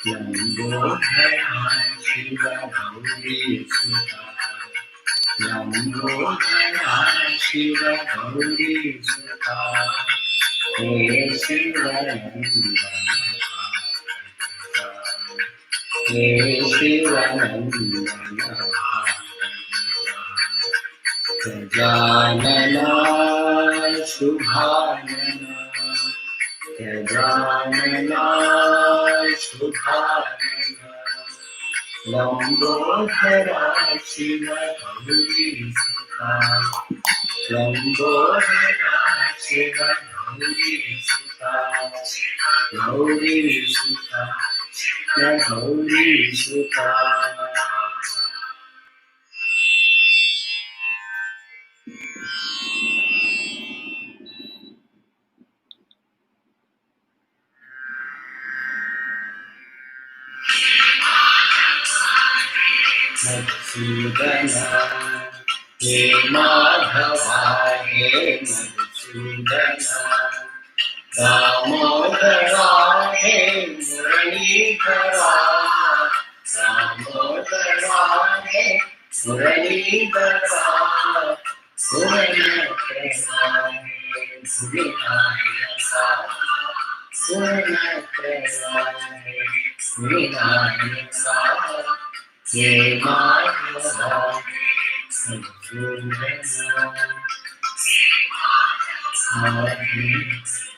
लंबोदरा शिव गौरी सुता लंबोदरा शिव गौरी सुता हे शिवानंदन हे शिवानंदन गजानना शुभानना गजानना शुभानना लंबोदरा शिव गौरी सुता लंबोदरा शिव गौरी सुता गौरी सुता गौरी सुता मधुसूदना हे माधवा हे मधुसूदना दामोदरा हे मुरलीधरा दामोदरा हे मुरलीधरा पूर्णप्रभा हे भुविनायका पूर्णप्रभा हे भुविनायका हे माधवा मधुसूदना हे माधवा हे मधुसूदना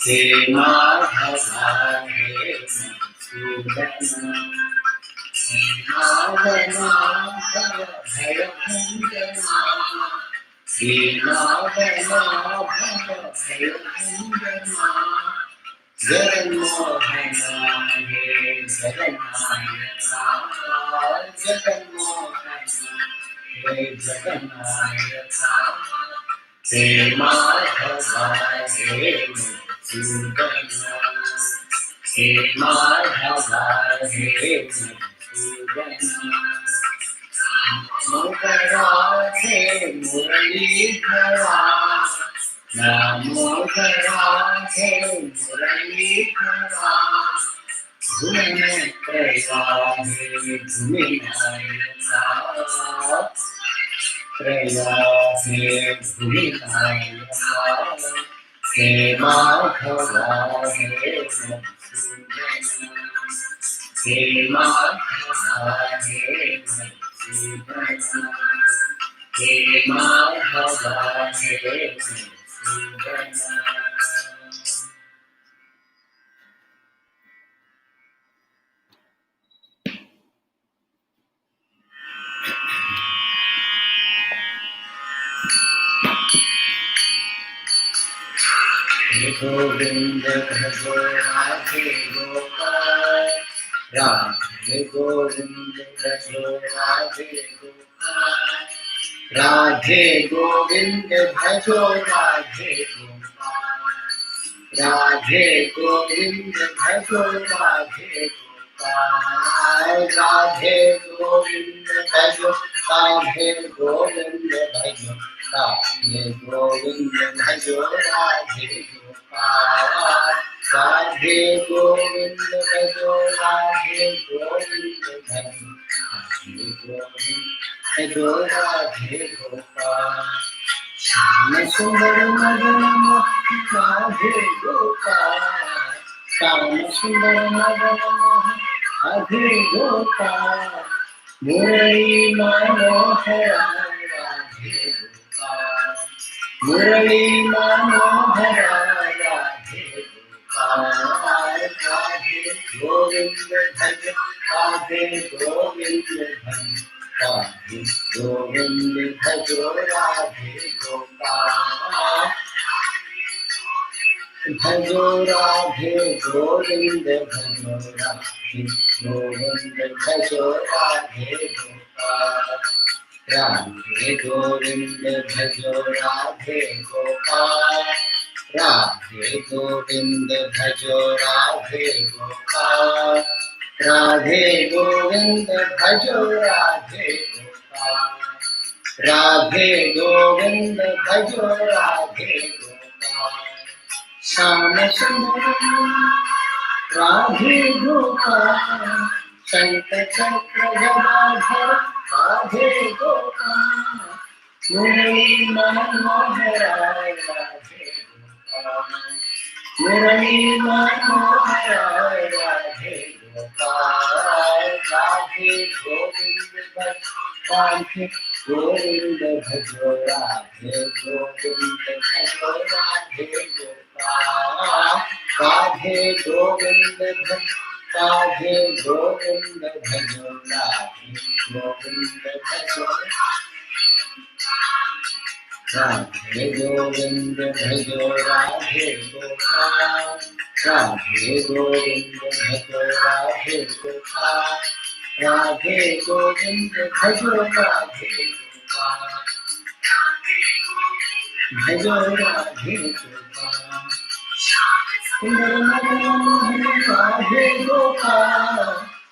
हे माधवा हे मधुसूदना नादना भयभंजना हे नादना भयभंजना जगन्मोहना हे जगन्नायका जगन्मोहना हे जगन्नायका हे माधवा हे मधुसूदना हे माधवा हे मधुसूदना मोदरा हे मुरलीधरा दामोदरा हे मुरलीधरा भुवनत्रया हे भुविनायका त्रया हे भुविनायका हे माधवा हे मधुसूदना हे माधवा हे मधुसूदना हे माधवा हे मधुसूदना गोविंद भजो राधे गोपाल राधे गोविंद भजो राधे गोपाल राधे गोविंद भजो राधे गोपाल राधे गोविंद भजो राधे गोपाल राधे गोविंद भजो राधे गोविंद भजो राधे गोविंद भजो राधे राधे गोविंद भजो राधे गोविंद भजो भजो राधे गोपाल श्याम सुंदर मदन मोहन राधे गोपाल श्याम सुंदर मदन मोहन राधे गोपाल मुरली मनोहर राधे गोपाल मुरली मनोहर राधे गोविंद भज राधे गोविंद भज राधे गोविंद भजो राधे गोपाल भजो राधे गोविंद भजो राधे गोविंद भजो राधे गोपाल राधे गोविंद भजो राधे गोपाल राधे गोविंद भजो राधे गोपाल राधे गोविंद भजो राधे गोपाल राधे गोविंद भजो राधे गोपाल श्याम सुंदर राधे गोपाल शंख चक्र गदाधर राधे गोपाल मुरली मनोहर राधे गोपाल मुरली मनोहर राधे गोपाल राधे गोविंद राधे गोविंद भजो राधे गोविंद भजो राधे गोपाल राधे गोविंद राधे गोविंद भजो राधे गोविंद भजो राधे गोविंद भजो राधे गोपाल राधे गोविंद भजो राधे गोपाल राधे गोविंद भजो राधे गोपाल भजो राधे गोपाल सुंदर मदन राधे गोपाल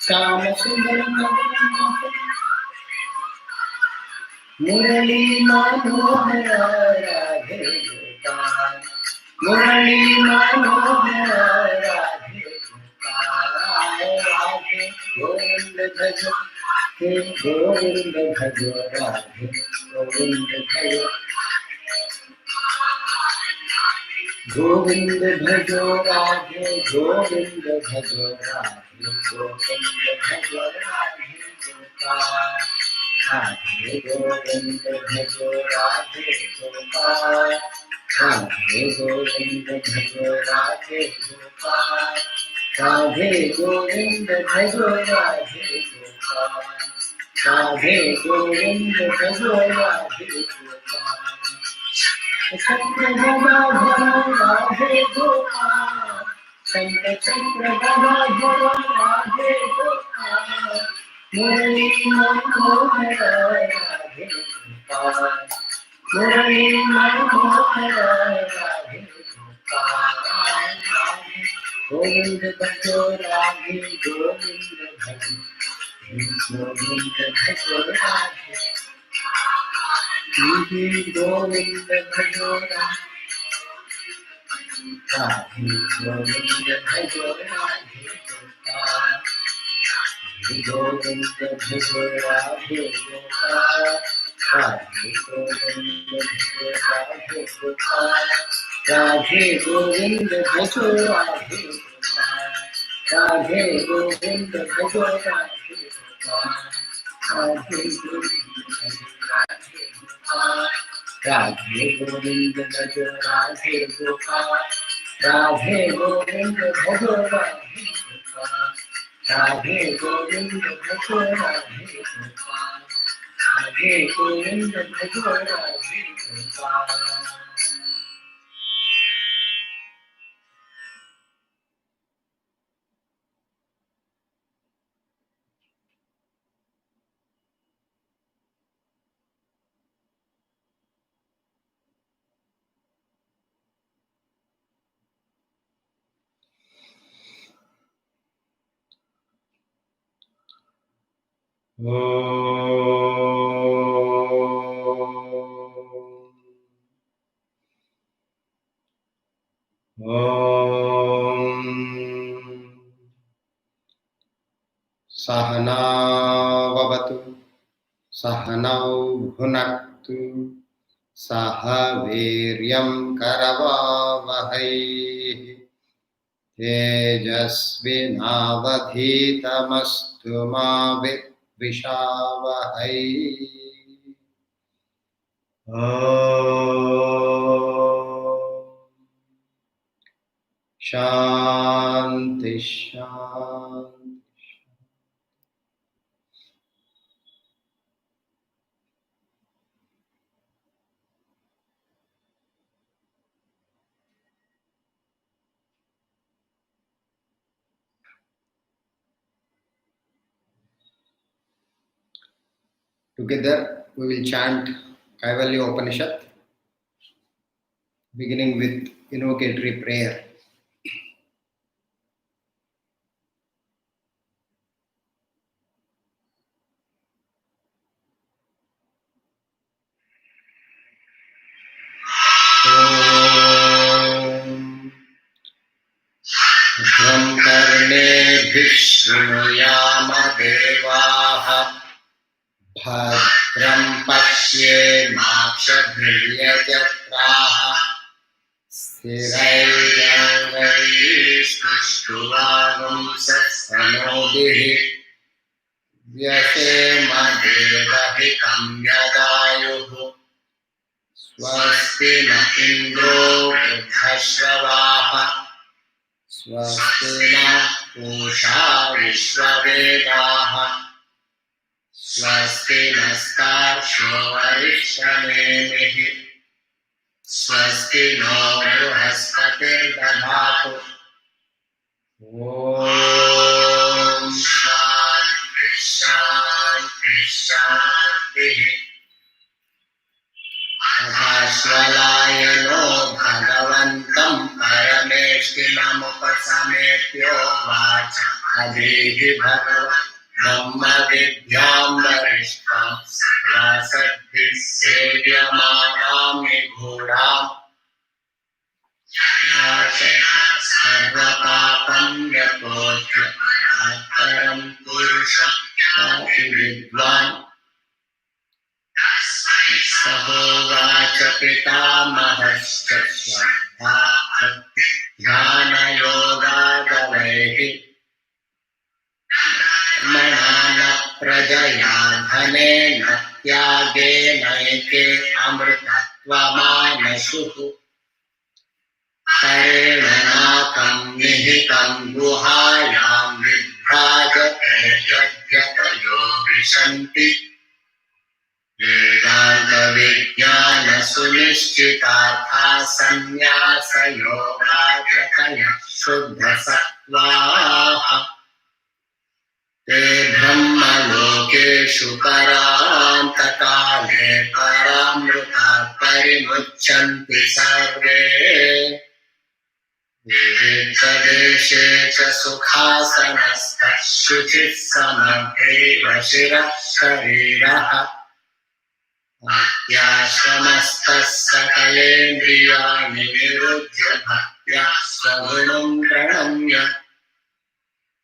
श्याम सुंदर मदन मुरली मनोहर राधे गोपाल मुरली मनोहर राधे गोपाल राधे गोविंद भजो गोविंद भजो राधे गोविंद भजो गोविंद भजो राधे गोविंद भजो राधे गोविंद भजो राधे गोपाल राधे गोविंद भजो राधे गोपाल राधे गोविंद भजो राधे गोपाल राधे गोविंद भजो राधे गोपाल राधे गोविंद भजो राधे गोपाल चक्र गदाधर राधे गोपाल शंख चक्र गदाधर राधे गोपाल मुरली मनोहर राधे गोपाल मुरली मनोहर राधे गोपाल गोविंद भजो राधे गोविंद भजो गोविंद भजो राधे गोविंद भजो राधे गोविंद भजो राधे गोपाल गोविंद भजो राधे गोपाल राधे गोविंद भजो राधे गोपाल राधे गोविंद भजो राधे गोपाल राधे गोविंद भजो राधे गोपाल राधे गोविंद भजो राधे गोपाल राधे गोविंद भजो राधे गोपाल राधे गोविंद भजो राधे गोपाल राधे गोविंद भजो राधे गोपाल सहनाववतु सहनौ भुनक्तु सह वीर्यं करवावहै तेजस्विनावधीतमस्तु मा विद्विषावहै शांति शांति Together we will chant Kaivalya Upanishad, beginning with invocatory prayer. भद्रं कर्णेभिः शृणुयाम देवाः भद्रं पश्येमाक्षभिर्यजत्राः स्थिरैरङ्गैस्तुष्टुवागुंसस्तनोभिः व्यसेमदेवहितं यदायुः स्वस्ति न इन्द्रो वृद्धश्रवाः स्वस्ति नः पूषा विश्ववेदाः स्वस्ति नस्तार्क्ष्यो अरिष्टनेमिः स्वस्ति नो बृहस्पतिर्दधातु ॐ शान्ति शान्ति शान्तिः अथाश्वलायनो भगवन्तं परमेष्टिनमुपसमेत्योवाच अधीहि भगवन् ब्रह्मविद्यां वरिष्ठां व्यासद्भिः सेव्यमानां निगूढाम् सर्वपापं व्यपोच्य परात्परं पुरुषं याति विद्वान् सहोवाच पितामहश्च श्रद्धा ध्यानयोगादवैः मनान प्रजया धनेन त्यागेनैके अमृतत्वमानशुः परेण नाकं निहितं गुहायां विभ्राजते यद्यतयो विशन्ति वेदान्तविज्ञानसुनिश्चितार्था सन्न्यासयोगाग्रतयः शुद्धसत्त्वाः ते ब्रह्मलोकेषु परान्तकाले परामृतात् परिमुच्यन्ति सर्वे विविधदेशे च सुखासनस्थः शुचिः समग्रेव शिरः शरीरः अत्याश्रमस्थः सकलेन्द्रियाणि निरुध्य भक्त्या स्वगुणं प्रणम्य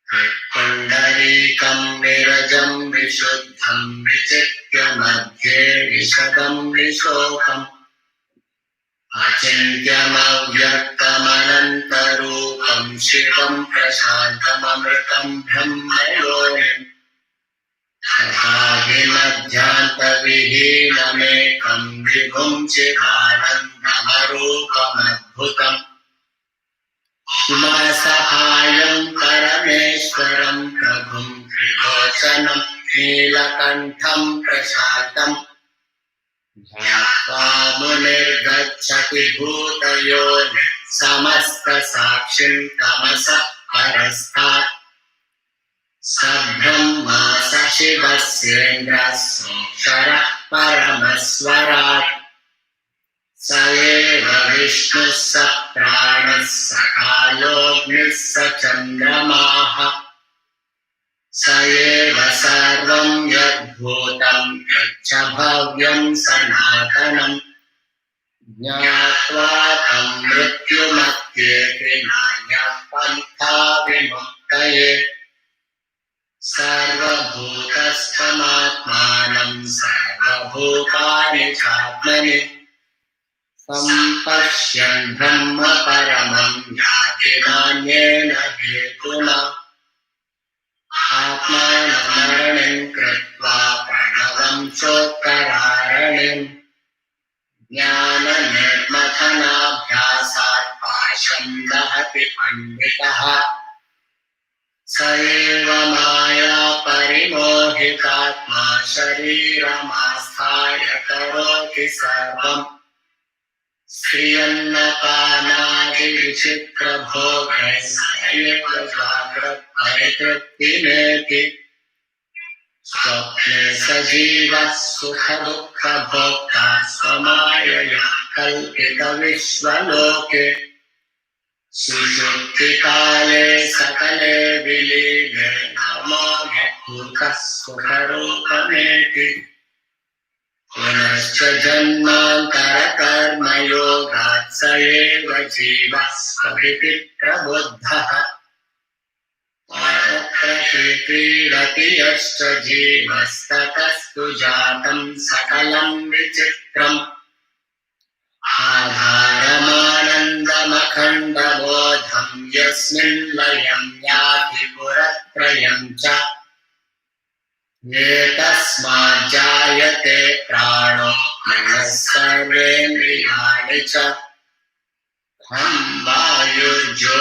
पुण्डरीकं विरजं विशुद्धं विचित्य मध्ये विशदं विशोकम् अचिन्त्यमव्यक्तमनन्तरूपं शिवं प्रशान्तममृतं ब्रह्मयोनिम् तथाभिमध्यान्तविहीनमेकं विभुं चिदानन्दमरूपमद्भुतम् हिमासहायं परमेश्वरं प्रभुं त्रिलोचनं नीलकण्ठं प्रशान्तम् ध्यात्वा मुनिर्गच्छति भूतयोनिः समस्तसाक्षिं तमसः परस्तात् स ब्रह्मा स शिवस्येन्द्रः सोऽक्षरः परमस्वराट् स एव विष्णुः स प्राणः स कालोऽग्निः स चन्द्रमाः स एव सर्वं यद्भूतं यच्च भव्यं सनातनम् ज्ञात्वा तं मृत्युमत्येति नान्यः पन्था विमुक्तये सर्वभूतस्थमात्मानं सर्वभूतानि चात्मनि सम्पश्यन् ब्रह्म परमं याति नान्येन हेतुना आत्मानमरणिं कृत्वा प्रणवं चोत्तरारणिम् ज्ञाननिर्मथनाभ्यासात् पाशं दहति पण्डितः स एव माया परिमोहितात्मा शरीरमास्थाय करोति सर्वम् श्रियन्नपानादिविचित्रभोगैः स एव जाग्रत् परितृप्तिमेति स्वप्ने सजीवः सुखदुःखभोक्ता स्वमायया कल्पितविश्वलोके सुषुप्तिकाले सकले विलीने नमो भूतः सुखरूपमेति पुनश्च जन्मान्तरकर्मयोगात् स एव जीवः स्वपिति प्रबुद्धः क्रीडति यश्च जीवस्ततस्तु जातं सकलं विचित्रम् आधारमानन्दमखण्डबोधं यस्मिन् लयं याति पुरत्रयं च एतस्माज्जायते प्राणो मनः सर्वेन्द्रियाणि च खं वायुर्ज्योतिरापः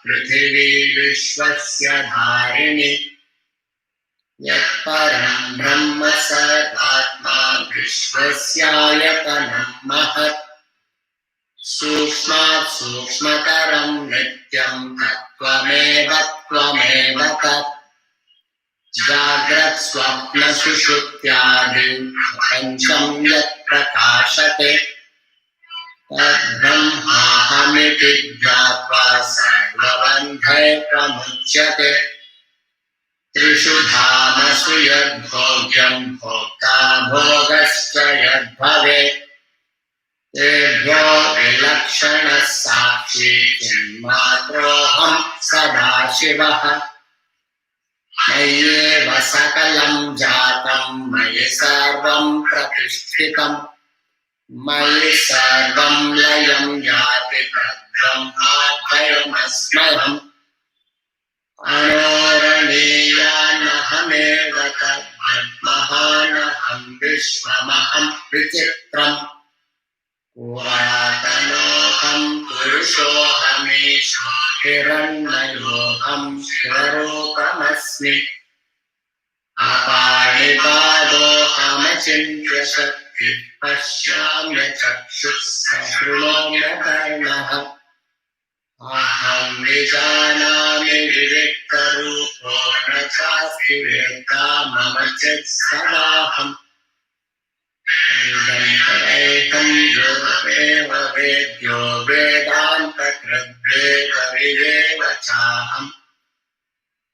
पृथिवी विश्वस्य धारिणी यत्परं ब्रह्म सर्वात्मा विश्वस्यायतनं महत् सूक्ष्मात् सूक्ष्मतरं नित्यं तत्त्वमेव त्वमेव तत् जाग्रत् स्वप्न सुषुप्त्यादि प्रपञ्चं यत् प्रकाशते तद्ब्रह्माहमिति ज्ञात्वा सर्वबन्धैः प्रमुच्यते त्रिषु धामसु यद्भोग्यं भोक्ता भोगश्च यद्भवेत् तेभ्यो विलक्षणः साक्षी चिन्मात्रोऽहं सदाशिवः मय्येव सकलं जातं मयि सर्वं प्रतिष्ठितं मयि सर्वं लयं याति तद्ब्रह्माद्वयमस्म्यहम् अणोरणीयानहमेव तद्ब्रह्मानहं विश्वमहं विचित्रम् पुरातनोऽहं पुरुषोऽहमीशो हिरण्मयोऽहं स्वरूपमस्मि अपाणिपादोऽहमचिन्त्यशक्तिः पश्याम्यचक्षुः सशृणोम्यकर्णः अहं विजानामि विविक्तरूपो न चास्ति वेत्ता मम चित् सदाहम् इदन्तरैकं योगेव वेद्यो वेदान्तकृद्वेदविदेव चाहम्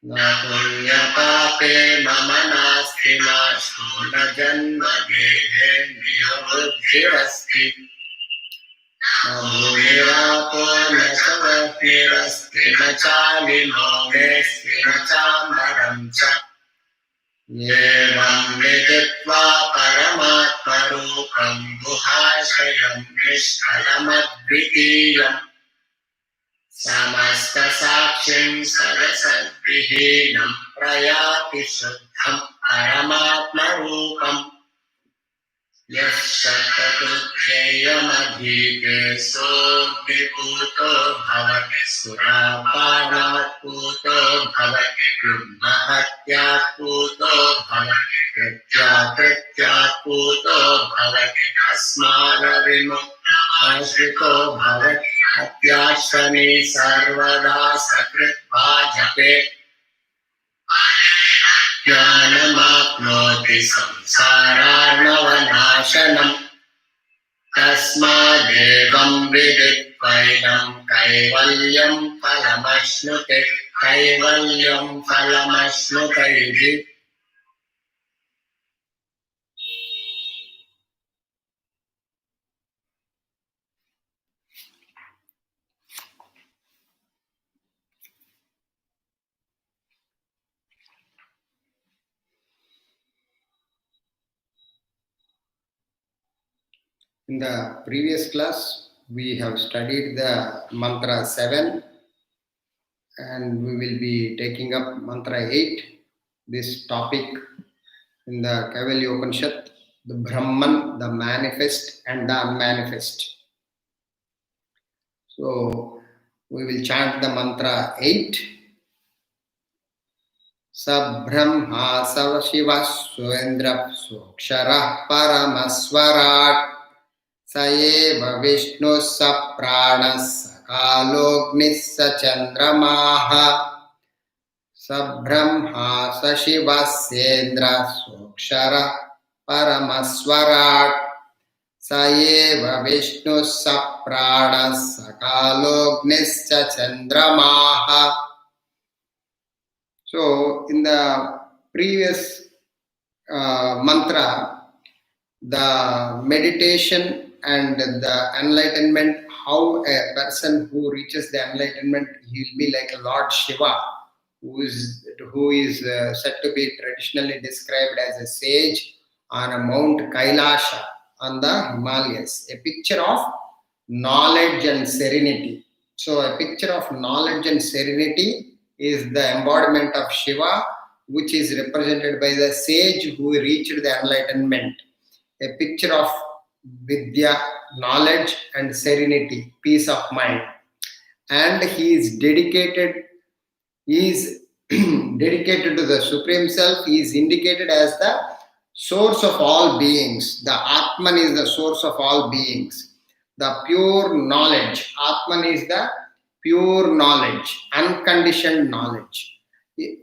न पुण्यपापे मम नास्ति नाशो न जन्मदेहेन्द्रियो बुद्धिरस्ति न भूमिरापो न च वह्निरस्ति न चालिनो मेऽस्ति न चाम्बरं च एवं विदित्वा परमात्मरूपं गुहाशयं निष्कलमद्वितीयम् समस्तसाक्षिं सदसद्विहीनं प्रयाति शुद्धं परमात्मरूपम् यश्चतुर्ध्येयमधीते सोऽग्निपूतो भवति सुरापानात् पूतो भवति ब्रह्महत्यात् पूतो भवति कृत्यात् पूतो भवति अस्मानविमुक्तो भवति हत्याश्रमी सर्वदा सकृद्भाजते ज्ञानमाप्नोति संसारार्णवनाशनम् तस्मादेवं विदित्वैनं कैवल्यं फलमश्नुते कैवल्यं फलमश्नुते इति In the previous class, we have studied the mantra 7 and we will be taking up mantra 8, this topic in the Kaivalya Upanishad, the Brahman, the manifest and the unmanifest. So, we will chant the mantra 8. Sabrahma Savashiva Suendra Sukshara Paramaswarat Saeva Vishnu Sapranas Sakalognis Sachandramaha Sabrahma Sashiva Sendra Sokshara Paramaswarat Saeva Vishnu Saprana Sakalognischa Chandramaha. So, in the previous mantra, the meditation and the enlightenment, how a person who reaches the enlightenment, he will be like a Lord Shiva, who is said to be traditionally described as a sage on a Mount Kailasha on the Himalayas, a picture of knowledge and serenity. So a picture of knowledge and serenity is the embodiment of Shiva, which is represented by the sage who reached the enlightenment. A picture of Vidya, knowledge and serenity, peace of mind. And he is dedicated dedicated to the Supreme Self. He is indicated as the source of all beings. The Atman is the source of all beings. The pure knowledge. Atman is the pure knowledge, unconditioned knowledge,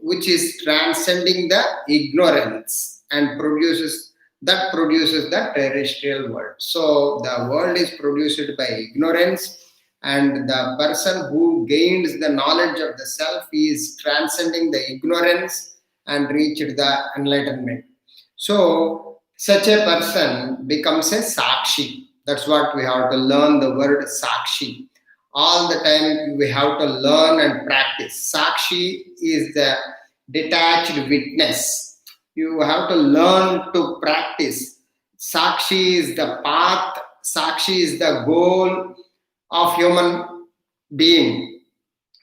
which is transcending the ignorance and produces the terrestrial world. So the world is produced by ignorance, and the person who gains the knowledge of the self is transcending the ignorance and reached the enlightenment. So such a person becomes a sakshi. That's what we have to learn, the word sakshi. All the time we have to learn and practice. Sakshi is the detached witness. You have to learn to practice. Sakshi is the path. Sakshi is the goal of human being.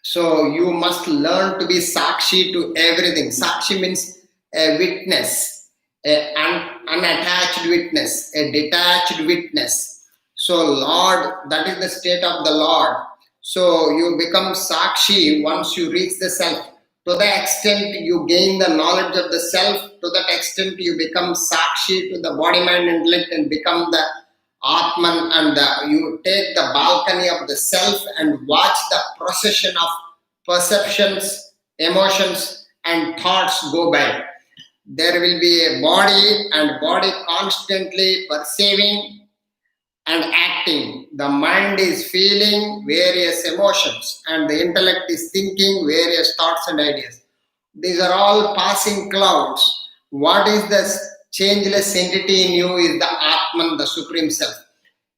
So you must learn to be sakshi to everything. Sakshi means a witness, an unattached witness, a detached witness. So Lord, that is the state of the Lord. So you become sakshi once you reach the self. To the extent you gain the knowledge of the self, to that extent you become sakshi to the body, mind, intellect, and become the Atman, and you take the balcony of the self and watch the procession of perceptions, emotions, and thoughts go by. There will be a body, and body constantly perceiving and acting. The mind is feeling various emotions, and the intellect is thinking various thoughts and ideas. These are all passing clouds. What is the changeless entity in you is the Atman, the Supreme Self.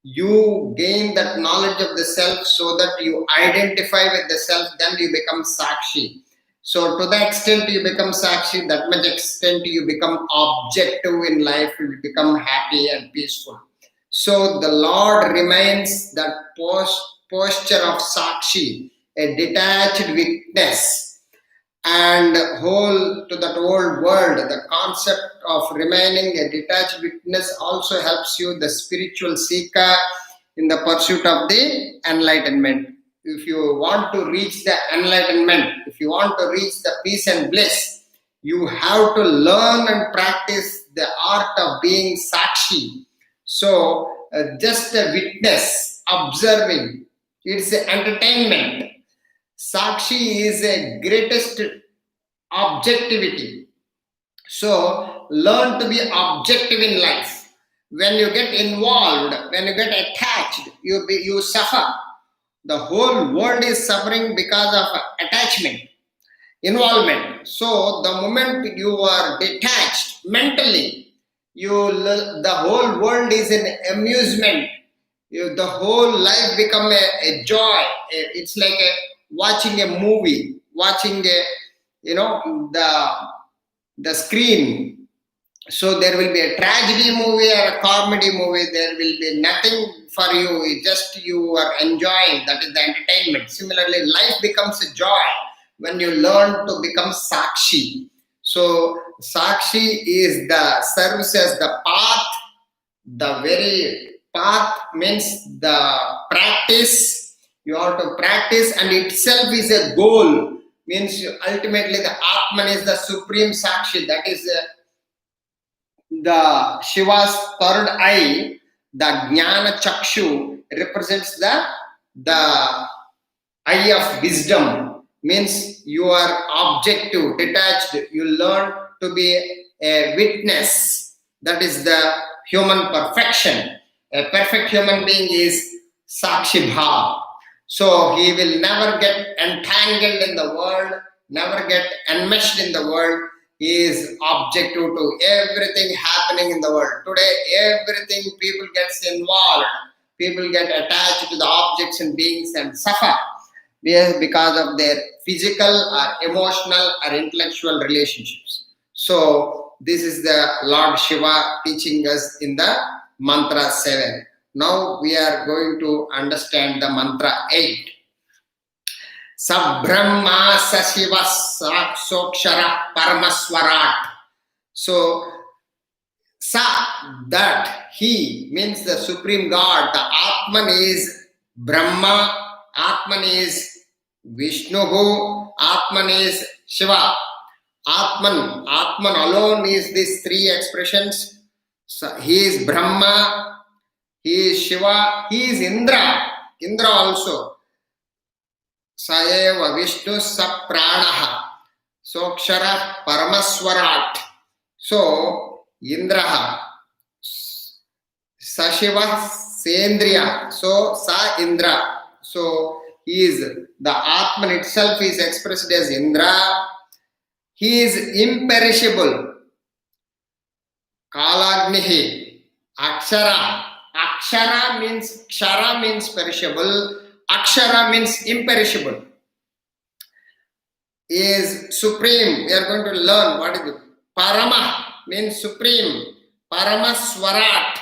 You gain that knowledge of the self so that you identify with the self, then you become sakshi. So to the extent you become sakshi, that much extent you become objective in life, you become happy and peaceful. So the Lord remains that posture of sakshi, a detached witness, and whole to that whole world. The concept of remaining a detached witness also helps you, the spiritual seeker, in the pursuit of the enlightenment. If you want to reach the enlightenment, if you want to reach the peace and bliss, you have to learn and practice the art of being sakshi. So just a witness, observing, it's entertainment. Sakshi is a greatest objectivity. So learn to be objective in life. When you get involved, when you get attached, you suffer. The whole world is suffering because of attachment, involvement. So the moment you are detached mentally, the whole world is an amusement. The whole life become a joy. It's like watching a movie, watching the screen. So there will be a tragedy movie or a comedy movie. There will be nothing for you. It's just you are enjoying. That is the entertainment. Similarly, life becomes a joy when you learn to become sakshi. So sakshi serves as the path. The very path means the practice. You have to practice, and itself is a goal. Means ultimately the Atman is the supreme sakshi. That is the Shiva's third eye. The Jnana Chakshu represents the eye of wisdom. means you are objective, detached. You learn to be a witness. That is the human perfection. A perfect human being is Sakshi Bhav. So he will never get entangled in the world, never get enmeshed in the world. He is objective to everything happening in the world. Today, everything people gets involved. People get attached to the objects and beings and suffer because of their physical or emotional or intellectual relationships. So this is the Lord Shiva teaching us in the mantra 7. Now we are going to understand the mantra 8. Sa Brahma Sa Shiva Sa Sokshara Paramaswarat. So Sa, that, he means the Supreme God. The Atman is Brahma, Atman is Vishnu, Atman is Shiva. Atman alone is these three expressions. So he is Brahma, he is Shiva, he is Indra also. Saeva Vishnu Sa Pranaha Sokshara Paramaswarat. So Indraha, Sashiva Sendriya, so Sa Indra. So he is the Atman itself is expressed as Indra. He is imperishable. Kalagnihi, Akshara. Akshara means Kshara means perishable. Akshara means imperishable. He is supreme. We are going to learn what is it. Parama means supreme. Parama Swarat.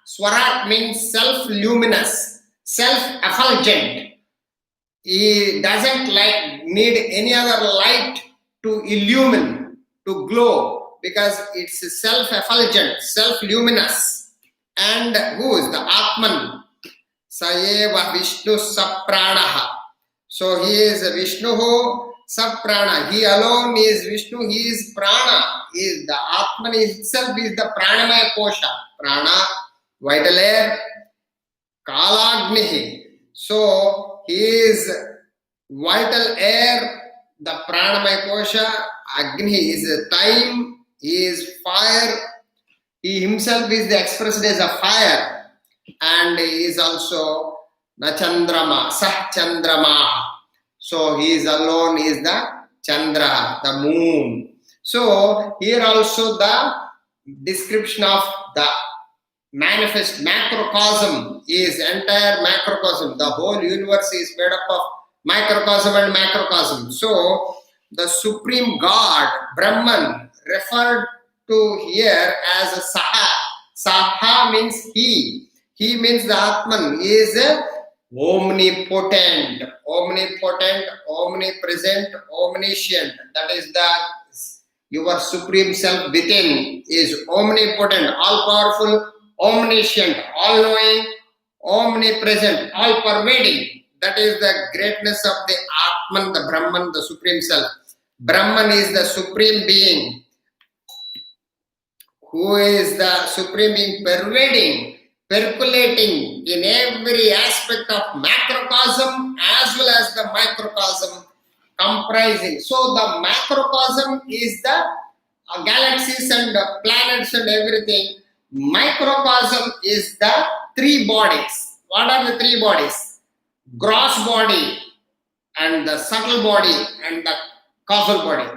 Swarat means self-luminous, self-effulgent. He doesn't need any other light to illumine, to glow, because it's self-effulgent, self-luminous. And who is the Atman? Saeva Vishnu Sapranaha. So he is Vishnu Saprana. He alone is Vishnu. He is Prana. He is the Atman itself is the Pranamaya Kosha. Prana, vital air, Kalagnihi. So he is vital air, the Pranamaya Kosha. Agni is time. He is fire. He himself is expressed as a fire. And he is also Nachandrama, Sah Chandrama. So he is alone, he is the Chandra, the moon. So here also the description of the manifest macrocosm is entire macrocosm. The whole universe is made up of microcosm and macrocosm. So the Supreme God, Brahman, referred to here as a Saha. Saha means he. He means the Atman. He is omnipotent, omnipresent, omniscient. That is your supreme self within is omnipotent, all powerful, omniscient, all knowing, omnipresent, all pervading. That is the greatness of the Atman, the Brahman, the supreme self. Brahman is the supreme being, who is the supreme being pervading, percolating in every aspect of macrocosm as well as the microcosm comprising. So the macrocosm is the galaxies and planets and everything. Microcosm is the three bodies. What are the three bodies? Gross body and the subtle body and the causal body.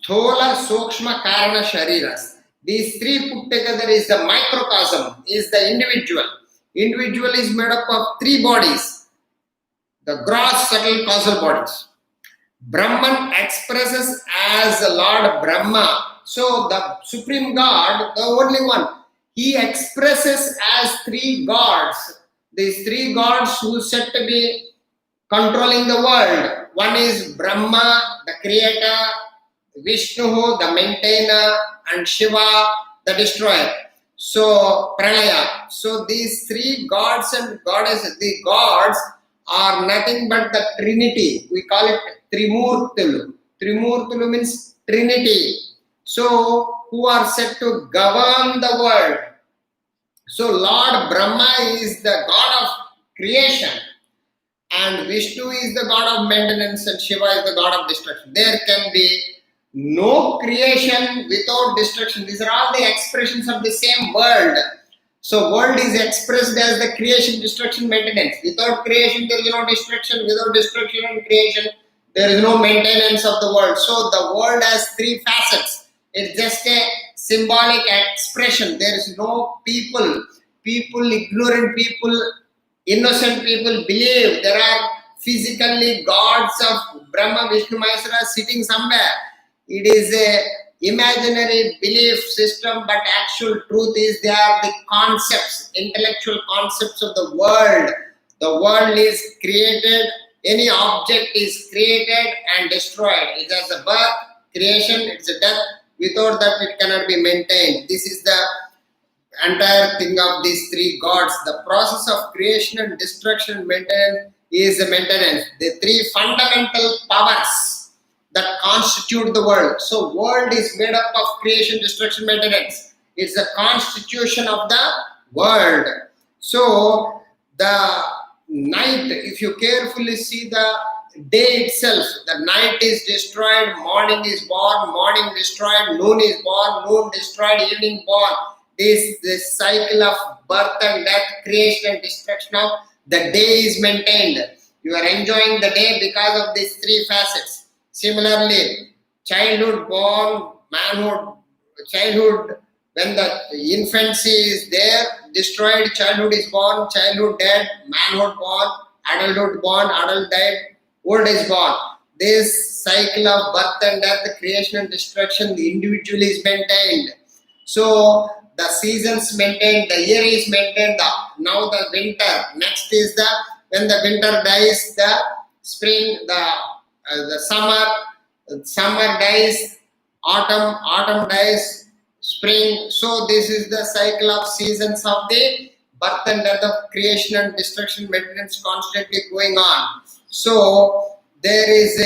Sthola, Sukshma, Karana, Shariras. These three put together is the microcosm, is the individual. Individual is made up of three bodies, the gross, subtle, causal bodies. Brahman expresses as Lord Brahma. So the Supreme God, the only one, he expresses as three gods. These three gods who said to be controlling the world. One is Brahma, the creator, Vishnu, the maintainer, and Shiva, the destroyer. So, Pralaya. So, these three gods and goddesses, the gods are nothing but the Trinity. We call it Trimurtulu. Trimurtulu means Trinity. So, who are set to govern the world. So, Lord Brahma is the God of creation. and Vishnu is the god of maintenance and Shiva is the god of destruction. There can be no creation without destruction. These are all the expressions of the same world. So world is expressed as the creation, destruction, maintenance. Without creation, there is no destruction. Without destruction and creation, there is no maintenance of the world. So the world has three facets. It's just a symbolic expression. There is no people. People, ignorant people, innocent people believe there are physically gods of Brahma, Vishnu, Maheshwara sitting somewhere. It is a imaginary belief system, but actual truth is they are the concepts, intellectual concepts of the world. The world is created, any object is created and destroyed. It has a birth, creation, it's a death. Without that, it cannot be maintained. This is the entire thing of these three gods. The process of creation and destruction and maintenance is the maintenance. The three fundamental powers that constitute the world. So world is made up of creation, destruction, maintenance. It's the constitution of the world. So the night, if you carefully see the day itself, the night is destroyed, morning is born, morning destroyed, noon is born, noon destroyed, evening born. This cycle of birth and death, creation and destruction of the day is maintained. You are enjoying the day because of these three facets. Similarly, childhood, born, manhood, childhood, when the infancy is there, destroyed, childhood is born, childhood dead, manhood born, adult died, old is born. This cycle of birth and death, the creation and destruction, the individual is maintained. So the seasons maintained, the year is maintained, now the winter, next is the, when the winter dies, the spring, the summer dies, autumn dies, spring. So this is the cycle of seasons of the birth and death of creation and destruction, maintenance constantly going on. So there is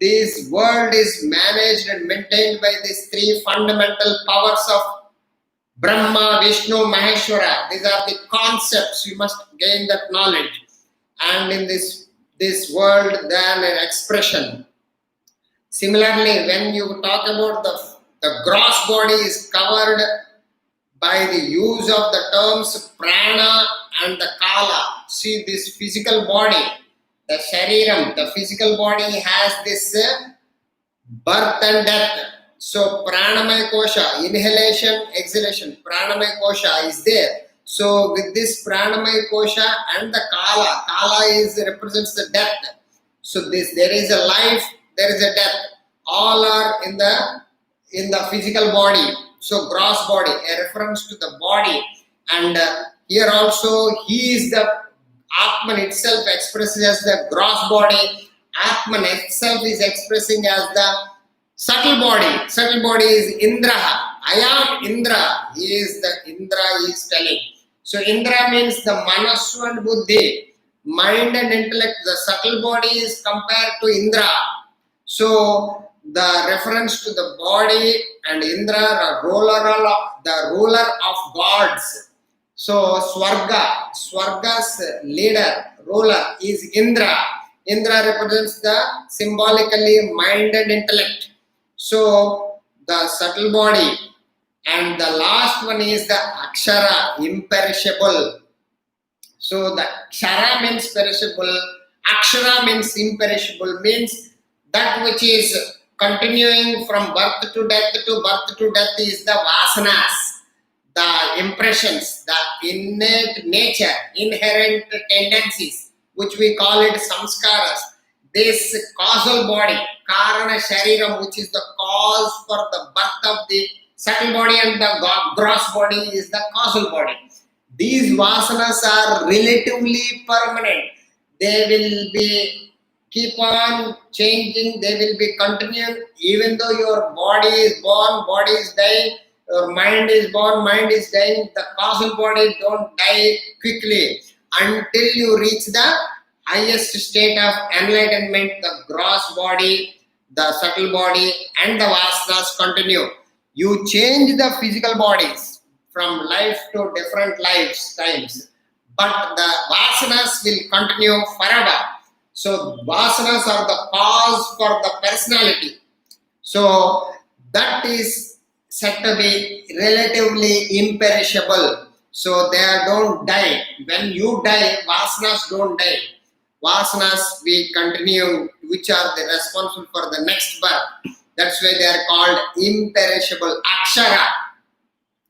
this world is managed and maintained by these three fundamental powers of Brahma, Vishnu, Maheshwara. These are the concepts. You must gain that knowledge. And in this world, then an expression. Similarly, when you talk about the gross body is covered by the use of the terms prana and the kala. See, this physical body, the shariram, the physical body has this birth and death. So pranamaya kosha, inhalation, exhalation, pranamaya kosha is there. So with this pranamaya kosha and the kala represents the death. So there is a life, there is a death. All are in the physical body. So gross body, a reference to the body. And here also he is the Atman itself expresses as the gross body. Atman itself is expressing as the subtle body. Subtle body is Indra. I am Indra. Indra is telling. So Indra means the Manasu and Buddhi, mind and intellect. The subtle body is compared to Indra. So the reference to the body and Indra, the ruler of gods. So Swarga's leader, ruler is Indra. Indra represents the symbolically mind and intellect. So the subtle body, and the last one is the Akshara, imperishable. So the Akshara means perishable, Akshara means imperishable, means that which is continuing from birth to death is the vasanas, the impressions, the innate nature, inherent tendencies, which we call it samskaras. This causal body, karana shariram, which is the cause for the birth of the subtle body, and the gross body is the causal body. These vasanas are relatively permanent. They will be keep on changing, they will be continuing. Even though your body is born, body is dying, your mind is born, mind is dying, the causal body don't die quickly until you reach the highest state of enlightenment. The gross body, the subtle body, and the vasanas continue. You change the physical bodies from life to different lifetimes, but the vasanas will continue forever. So vasanas are the cause for the personality. So that is said to be relatively imperishable. So they don't die. When you die, vasanas don't die. Vasanas we continue, which are the responsible for the next birth. That's why they are called imperishable akshara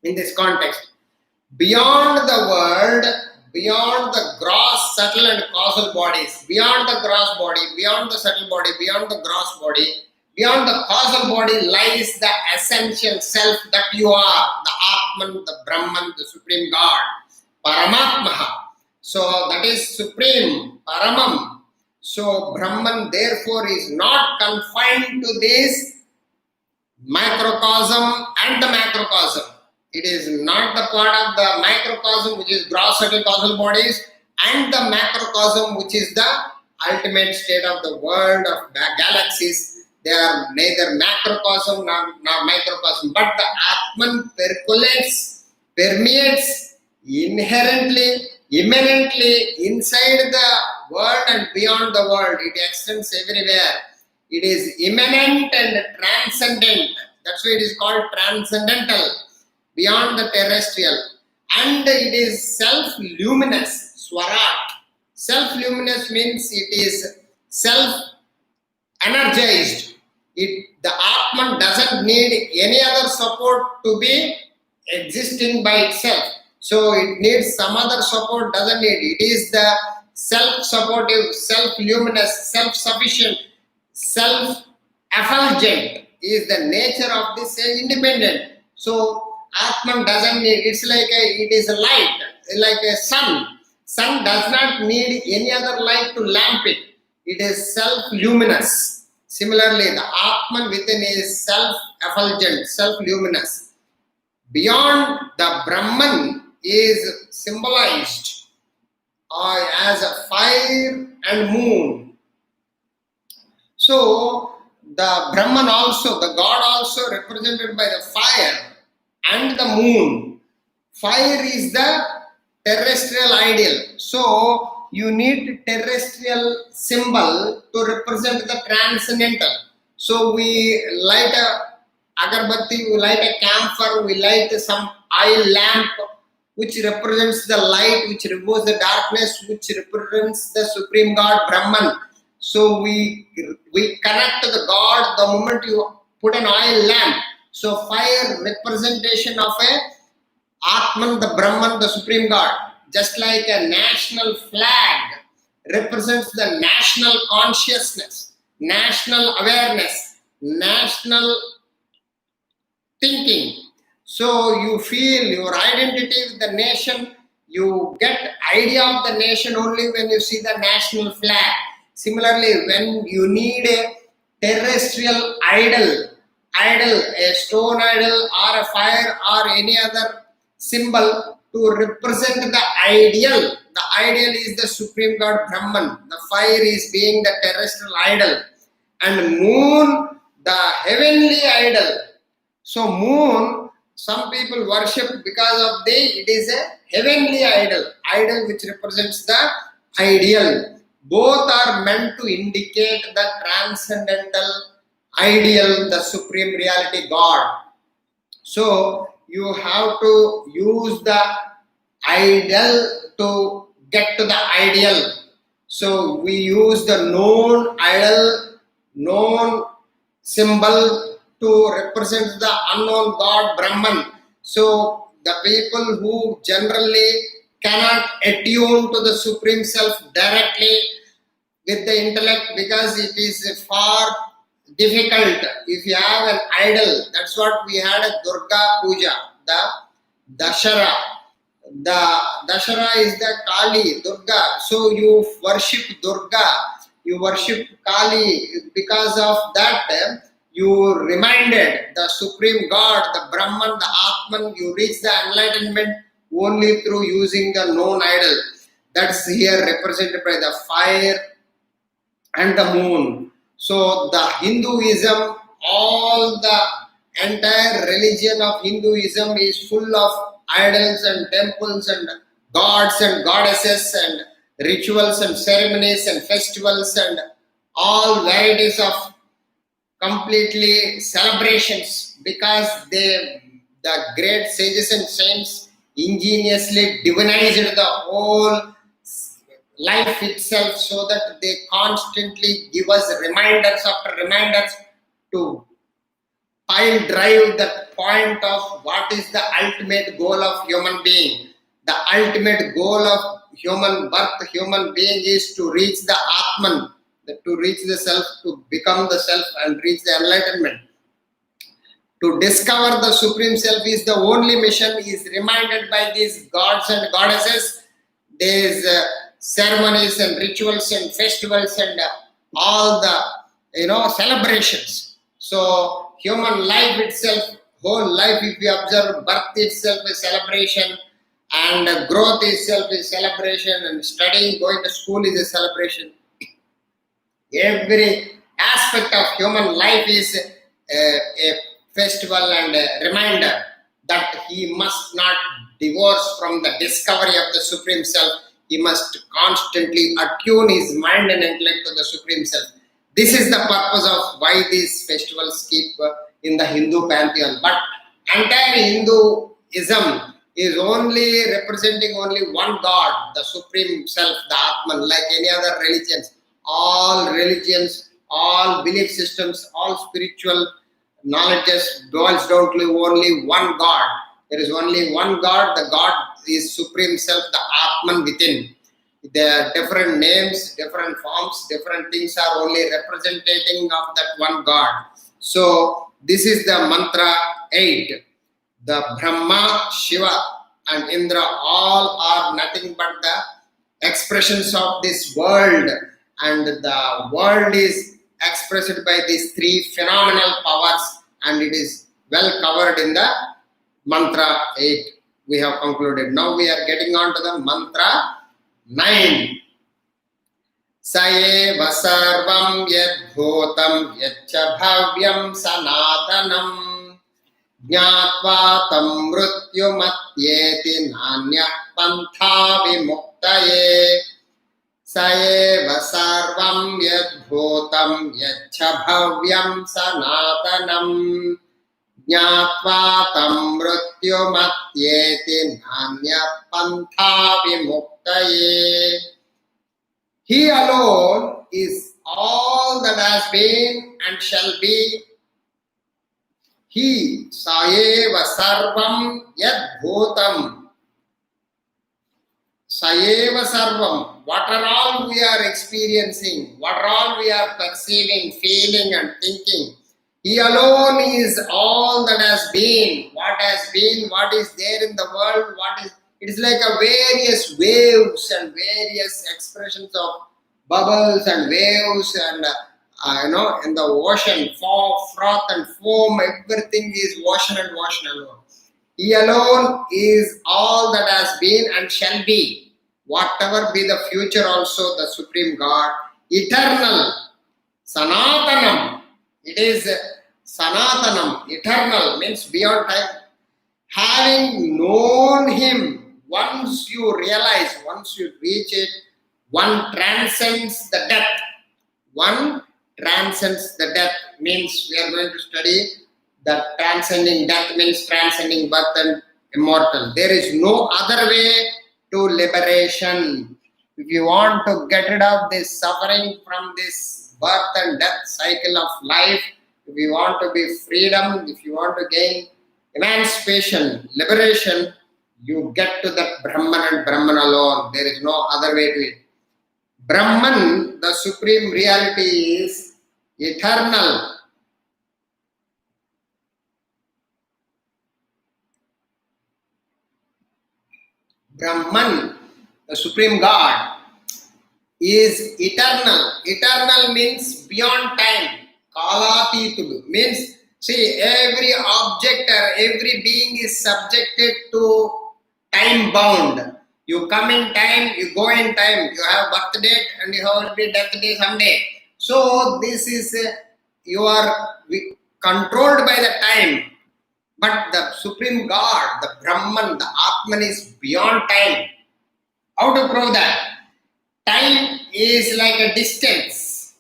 in this context. Beyond the world, beyond the gross, subtle and causal bodies, beyond the gross body, beyond the subtle body, beyond the gross body, beyond the causal body lies the essential self that you are, the Atman, the Brahman, the Supreme God, Paramatmaha. So that is Supreme, Paramam. So Brahman therefore is not confined to this microcosm and the macrocosm. It is not the part of the microcosm, which is gross subtle causal bodies, and the macrocosm, which is the ultimate state of the world of the galaxies. They are neither macrocosm nor microcosm, but the Atman percolates, permeates inherently, immanently inside the world and beyond the world. It extends everywhere. It is immanent and transcendent. That's why it is called transcendental, beyond the terrestrial. And it is self-luminous, swarat. Self-luminous means it is self-energized. The Atman doesn't need any other support to be existing by itself. So it needs some other support, doesn't need. It is the self-supportive, self-luminous, self-sufficient, self-effulgent is the nature of this independent. So Atman doesn't need, it is a light, like a sun. Sun does not need any other light to lamp it. It is self-luminous. Similarly, the Atman within is self-effulgent, self-luminous. Beyond, the Brahman is symbolized as a fire and moon. So the Brahman also, the God also represented by the fire and the moon. Fire is the terrestrial ideal. So you need terrestrial symbol to represent the transcendental. So we light a agarbatti, we light a camphor, we light some oil lamp which represents the light, which removes the darkness, which represents the Supreme God Brahman. So we connect to the God the moment you put an oil lamp. So fire representation of a Atman, the Brahman, the Supreme God. Just like a national flag represents the national consciousness, national awareness, national thinking. So you feel your identity with the nation. You get idea of the nation only when you see the national flag. Similarly, when you need a terrestrial idol, a stone idol or a fire or any other symbol to represent the ideal. The ideal is the Supreme God Brahman. The fire is being the terrestrial idol. And moon, the heavenly idol. So moon, some people worship because of it is a heavenly idol which represents the ideal. Both are meant to indicate the transcendental ideal, the supreme reality God. So you have to use the idol to get to the ideal. So we use the known idol, known symbol to represent the unknown God Brahman. So the people who generally cannot attune to the Supreme Self directly with the intellect, because it is far difficult. If you have an idol, that's what we had a Durga Puja, the Dashara. The Dashara is the Kali, Durga. So you worship Durga, you worship Kali. Because of that, you reminded the Supreme God, the Brahman, the Atman. You reach the enlightenment only through using the known idol. That's here represented by the fire and the moon. So the Hinduism, all the entire religion of Hinduism is full of idols and temples and gods and goddesses and rituals and ceremonies and festivals and all varieties of completely celebrations, because the great sages and saints ingeniously divinized the whole life itself, so that they constantly give us reminders after reminders to pile drive the point of what is the ultimate goal of human being. The ultimate goal of human birth, human being, is to reach the Atman, to reach the self, to become the self and reach the enlightenment. To discover the Supreme Self is the only mission. Is reminded by these gods and goddesses, these ceremonies and rituals and festivals and all the celebrations. So human life itself, whole life, if you observe, birth itself is celebration, and growth itself is celebration, and studying, going to school is a celebration. Every aspect of human life is a festival and a reminder that he must not divorce from the discovery of the Supreme Self. He must constantly attune his mind and intellect to the Supreme Self. This is the purpose of why these festivals keep in the Hindu pantheon. But entire Hinduism is only representing only one God, the Supreme Self, the Atman, like any other religions. All religions, all belief systems, all spiritual knowledges boils down to only one God. There is only one God. The God is Supreme Self, the Atman within. There are different names, different forms, different things are only representing of that one God. So this is the mantra 8. The Brahma, Shiva and Indra all are nothing but the expressions of this world, and the world is expressed by these three phenomenal powers, and it is well covered in the mantra 8. We have concluded. Now we are getting on to the mantra 9. Saeva sarvam yad bhutam yaccha bhavyam sanatanam Jnatva tam mrityumatyeti nanya pantha vimuktaye Saeva sarvam yad bhutam yaccha bhavyam sanatanam Jnatva tam mrityumatyeti nanya pantha vimuktaye. He alone is all that has been and shall be. He, Saeva Sarvam Yad Bhutam. Saeva Sarvam. What are all we are experiencing, what are all we are perceiving, feeling and thinking. He alone is all that has been, what is there in the world, it is like a various waves and various expressions of bubbles and waves and in the ocean, froth and foam, everything is ocean and ocean alone. He alone is all that has been and shall be. Whatever be the future also, the Supreme God, eternal, Sanatanam. It is Sanatanam, eternal, means beyond time. Having known Him, once you realize, once you reach it, one transcends the death. One transcends the death, means we are going to study that transcending death means transcending birth and immortal. There is no other way to liberation. If you want to get rid of this suffering from this birth and death cycle of life, if you want to be freedom, if you want to gain emancipation, liberation, you get to that Brahman and Brahman alone. There is no other way to it. Brahman, the supreme reality, is eternal. Brahman, the supreme God, is eternal. Eternal means beyond time. Kalatitudu means, see, every object or every being is subjected to time bound. You come in time, you go in time. You have birth date and you have be death day someday. So this is you are controlled by the time. But the Supreme God, the Brahman, the Atman is beyond time. How to prove that? time is like a distance.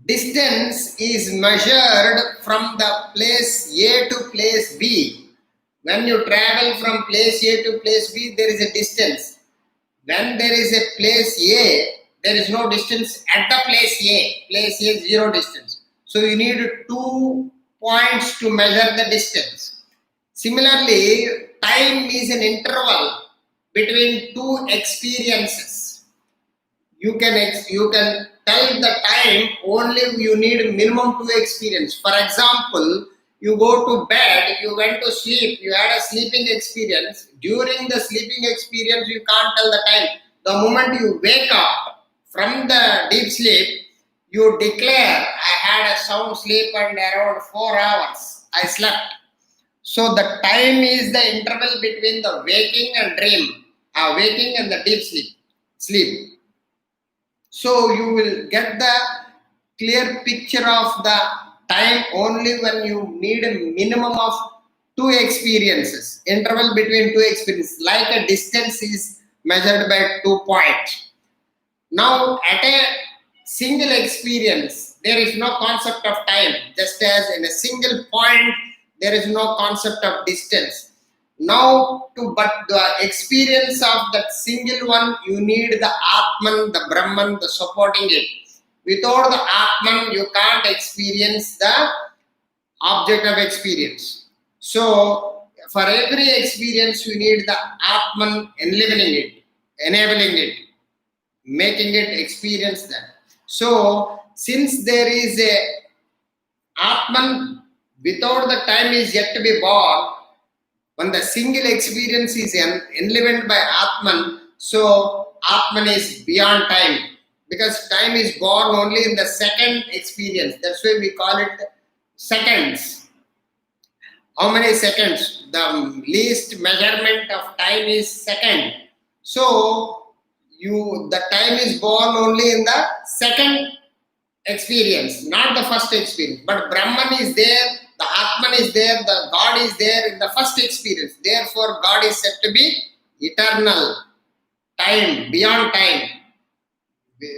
Distance is measured from the place A to place B. When you travel from place A to place B, there is a distance. When there is a place A, there is no distance at the place A. Place A, zero distance. So you need 2 points to measure the distance. Similarly, time is an interval between two experiences. You can tell the time only you need minimum 2 experience. For example, you go to bed, you went to sleep, you had a sleeping experience. During the sleeping experience, you can't tell the time. The moment you wake up from the deep sleep, you declare, I had a sound sleep and around 4 hours I slept. So the time is the interval between the waking and dream, waking and the deep sleep. So you will get the clear picture of the time only when you need a minimum of 2 experiences, interval between 2 experiences, like a distance is measured by 2 points. Now at a single experience, there is no concept of time, just as in a single point, there is no concept of distance. Now, but the experience of that single one, you need the Atman, the Brahman, the supporting it. Without the Atman, you can't experience the object of experience. So, for every experience, you need the Atman enabling it, making it experience that. So, since there is a Atman without the time is yet to be born, when the single experience is enlivened by Atman, so Atman is beyond time, because time is born only in the second experience. That's why we call it seconds. How many seconds? The least measurement of time is second. So the time is born only in the second experience, not the first experience. But Brahman is there, the Atman is there, the God is there in the first experience. Therefore, God is said to be eternal, time, beyond time,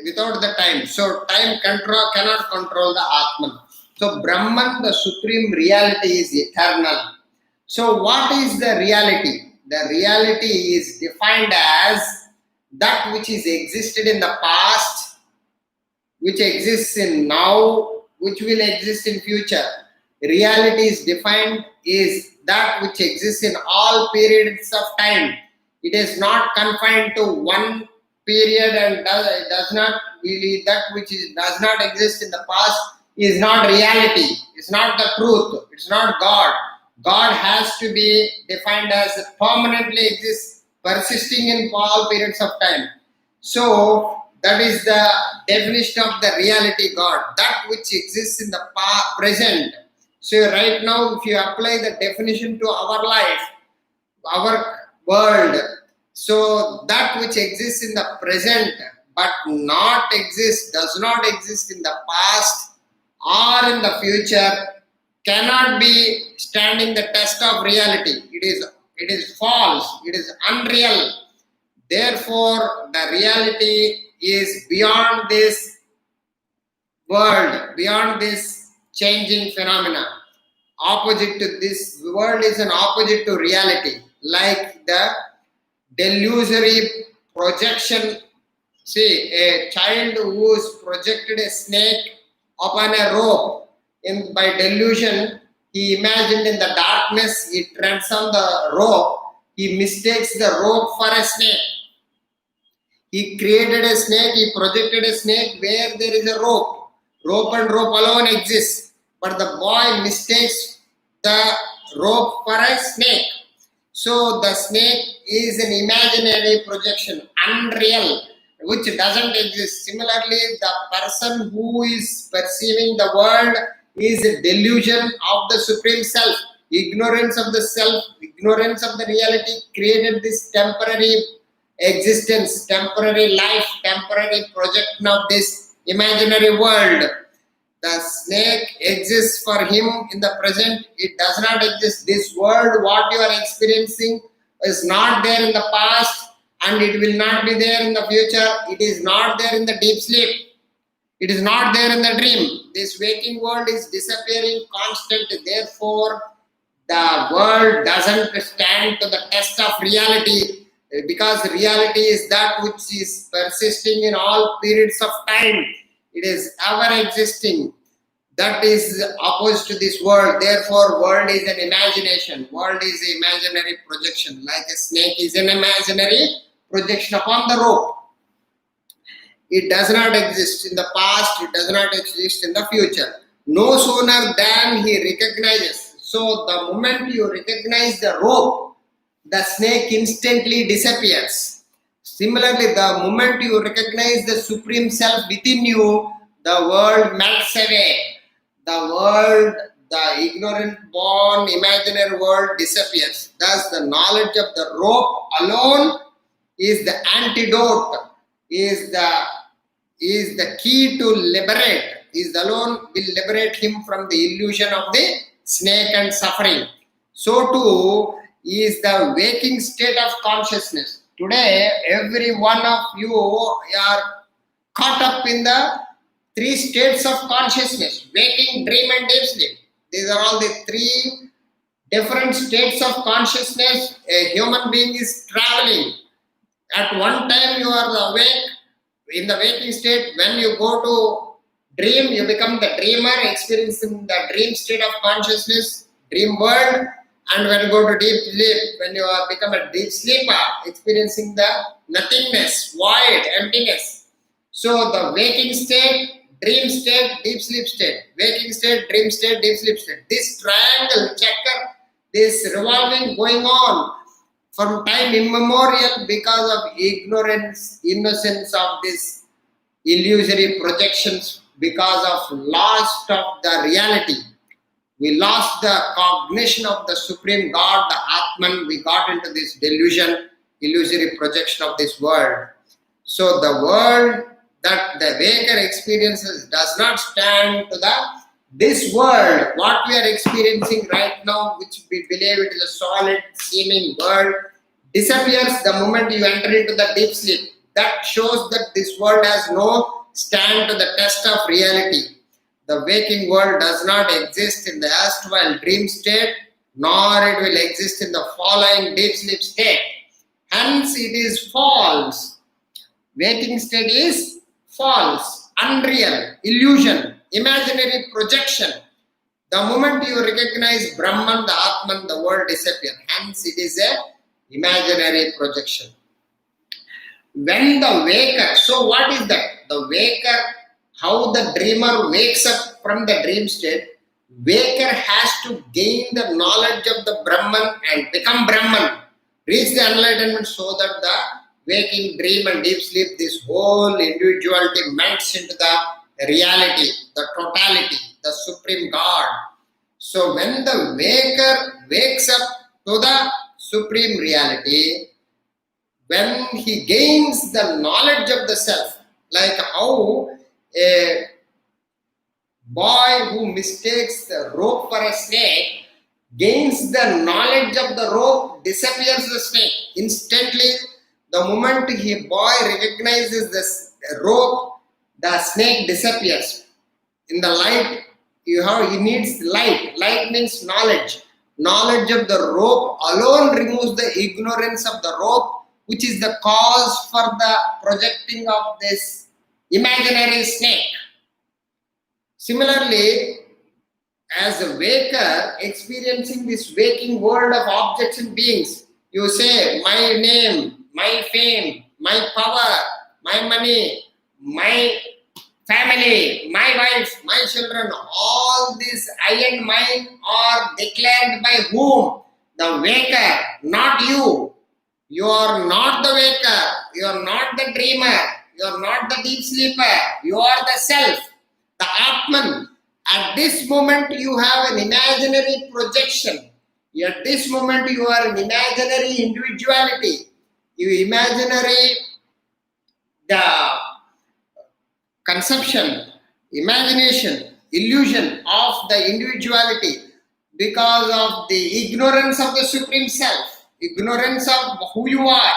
without the time. So, time cannot control the Atman. So, Brahman, the supreme reality, is eternal. So, what is the reality? The reality is defined as that which is existed in the past, which exists in now, which will exist in future. Reality is defined is that which exists in all periods of time. It is not confined to one period and does not really, that which does not exist in the past is not reality. It's not the truth. It's not God. God has to be defined as permanently exists, persisting in all periods of time. So that is the definition of the reality God, that which exists in the present. So right now, if you apply the definition to our life, our world, so that which exists in the present but does not exist in the past or in the future, cannot be standing the test of reality. It is false. It is unreal. Therefore, the reality is beyond this world, beyond this changing phenomena. Opposite to this world is an opposite to reality, like the delusory projection. See, a child who is projected a snake upon a rope, by delusion, he imagined in the darkness, he treads on the rope, he mistakes the rope for a snake. He created a snake, he projected a snake where there is a rope. Rope and rope alone exists. But the boy mistakes the rope for a snake. So the snake is an imaginary projection, unreal, which doesn't exist. Similarly, the person who is perceiving the world is a delusion of the Supreme Self. Ignorance of the self, ignorance of the reality created this temporary existence, temporary life, temporary projection of this imaginary world. The snake exists for him in the present. It does not exist. This world, what you are experiencing, is not there in the past and it will not be there in the future. It is not there in the deep sleep. It is not there in the dream. This waking world is disappearing constant. Therefore, the world doesn't stand to the test of reality, because reality is that which is persisting in all periods of time. It is ever existing. That is opposed to this world. Therefore, world is an imagination. World is an imaginary projection. Like a snake is an imaginary projection upon the rope. It does not exist in the past. It does not exist in the future. No sooner than he recognizes. So the moment you recognize the rope, the snake instantly disappears. Similarly, the moment you recognize the Supreme Self within you, the world melts away. The world, the ignorant, born, imaginary world disappears. Thus, the knowledge of the rope alone is the antidote, is the key to liberate, is alone will liberate him from the illusion of the snake and suffering. So too is the waking state of consciousness. Today, every one of you are caught up in the three states of consciousness: waking, dream, and deep sleep. These are all the three different states of consciousness a human being is traveling. At one time you are awake, in the waking state. When you go to dream, you become the dreamer, experiencing the dream state of consciousness, dream world. And when you go to deep sleep, when you become a deep sleeper, experiencing the nothingness, void, emptiness. So the waking state, dream state, deep sleep state, waking state, dream state, deep sleep state. This triangle, checker, this revolving going on from time immemorial because of ignorance, innocence of this illusory projections, because of loss of the reality. We lost the cognition of the Supreme God, the Atman. We got into this delusion, illusory projection of this world. So the world that the waker experiences does not stand to this world, what we are experiencing right now, which we believe it is a solid seeming world, disappears the moment you enter into the deep sleep. That shows that this world has no stand to the test of reality. The waking world does not exist in the erstwhile dream state, nor it will exist in the following deep sleep state. Hence, it is false. Waking state is false, unreal, illusion, imaginary projection. The moment you recognize Brahman, the Atman, the world disappears. Hence, it is a imaginary projection. When the waker, so what is that? The waker, how the dreamer wakes up from the dream state, waker has to gain the knowledge of the Brahman and become Brahman, reach the enlightenment, so that the waking, dream and deep sleep, this whole individuality melts into the reality, the totality, the Supreme God. So when the waker wakes up to the Supreme reality, when he gains the knowledge of the self, like how a boy who mistakes the rope for a snake gains the knowledge of the rope, disappears the snake. Instantly, the moment boy recognizes the rope, the snake disappears. In the light, he needs light. Light means knowledge. Knowledge of the rope alone removes the ignorance of the rope, which is the cause for the projecting of this imaginary snake. Similarly, as a waker experiencing this waking world of objects and beings, you say, my name, my fame, my power, my money, my family, my wife, my children, all these I and mine are declared by whom? The waker, not you. You are not the waker, you are not the dreamer, you are not the deep sleeper, you are the self, the Atman. At this moment you have an imaginary projection. At this moment you are an imaginary individuality. You imaginary the conception, imagination, illusion of the individuality because of the ignorance of the Supreme Self, ignorance of who you are.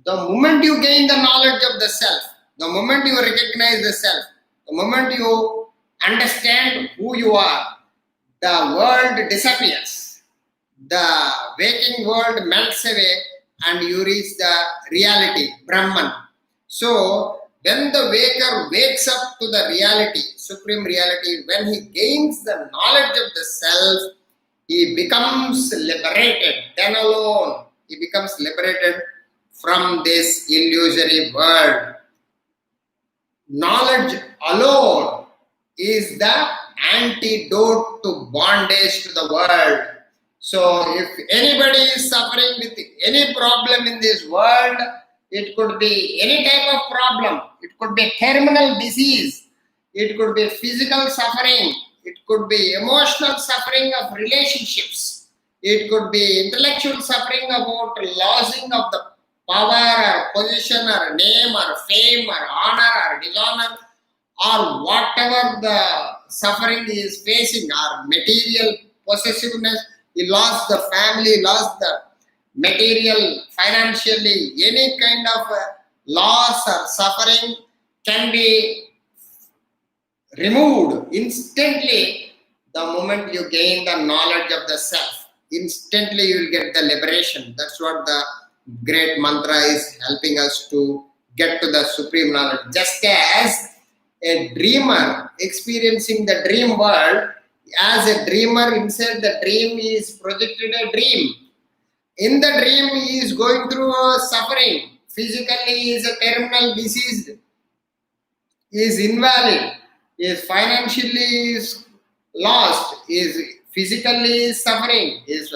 The moment you gain the knowledge of the self, the moment you recognize the self, the moment you understand who you are, the world disappears. The waking world melts away and you reach the reality, Brahman. So, when the waker wakes up to the reality, supreme reality, when he gains the knowledge of the self, he becomes liberated. Then alone, he becomes liberated from this illusory world. Knowledge alone is the antidote to bondage to the world. So, if anybody is suffering with any problem in this world, it could be any type of problem. It could be terminal disease. It could be physical suffering. It could be emotional suffering of relationships. It could be intellectual suffering about losing of the power or position or name or fame or honor or dishonor, or whatever the suffering he is facing, or material possessiveness. He lost the family, lost the material, financially, any kind of loss or suffering can be removed instantly the moment you gain the knowledge of the self. Instantly you will get the liberation. That's what the great mantra is helping us to get to the supreme knowledge. Just as a dreamer experiencing the dream world, as a dreamer inside the dream is projected a dream. In the dream he is going through a suffering. Physically he is a terminal disease, he is invalid, he is financially is lost, he is physically suffering, he is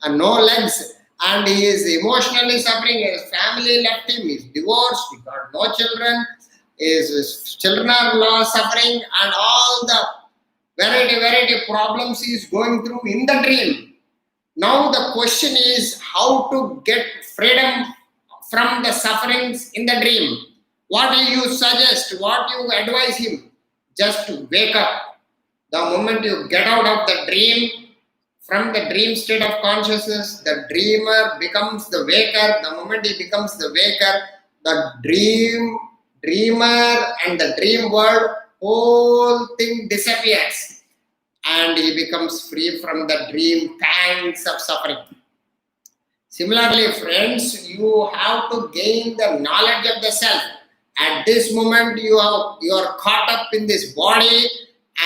no legs, and he is emotionally suffering. His family left him, he is divorced, he got no children, his children are lost, suffering, and all the variety problems he is going through in the dream. Now the question is how to get freedom from the sufferings in the dream. What do you suggest? What you advise him? Just to wake up. The moment you get out of the dream, from the dream state of consciousness, the dreamer becomes the waker. The moment he becomes the waker, the dreamer and the dream world, whole thing disappears. And he becomes free from the dream pangs of suffering. Similarly, friends, you have to gain the knowledge of the self. At this moment, you are caught up in this body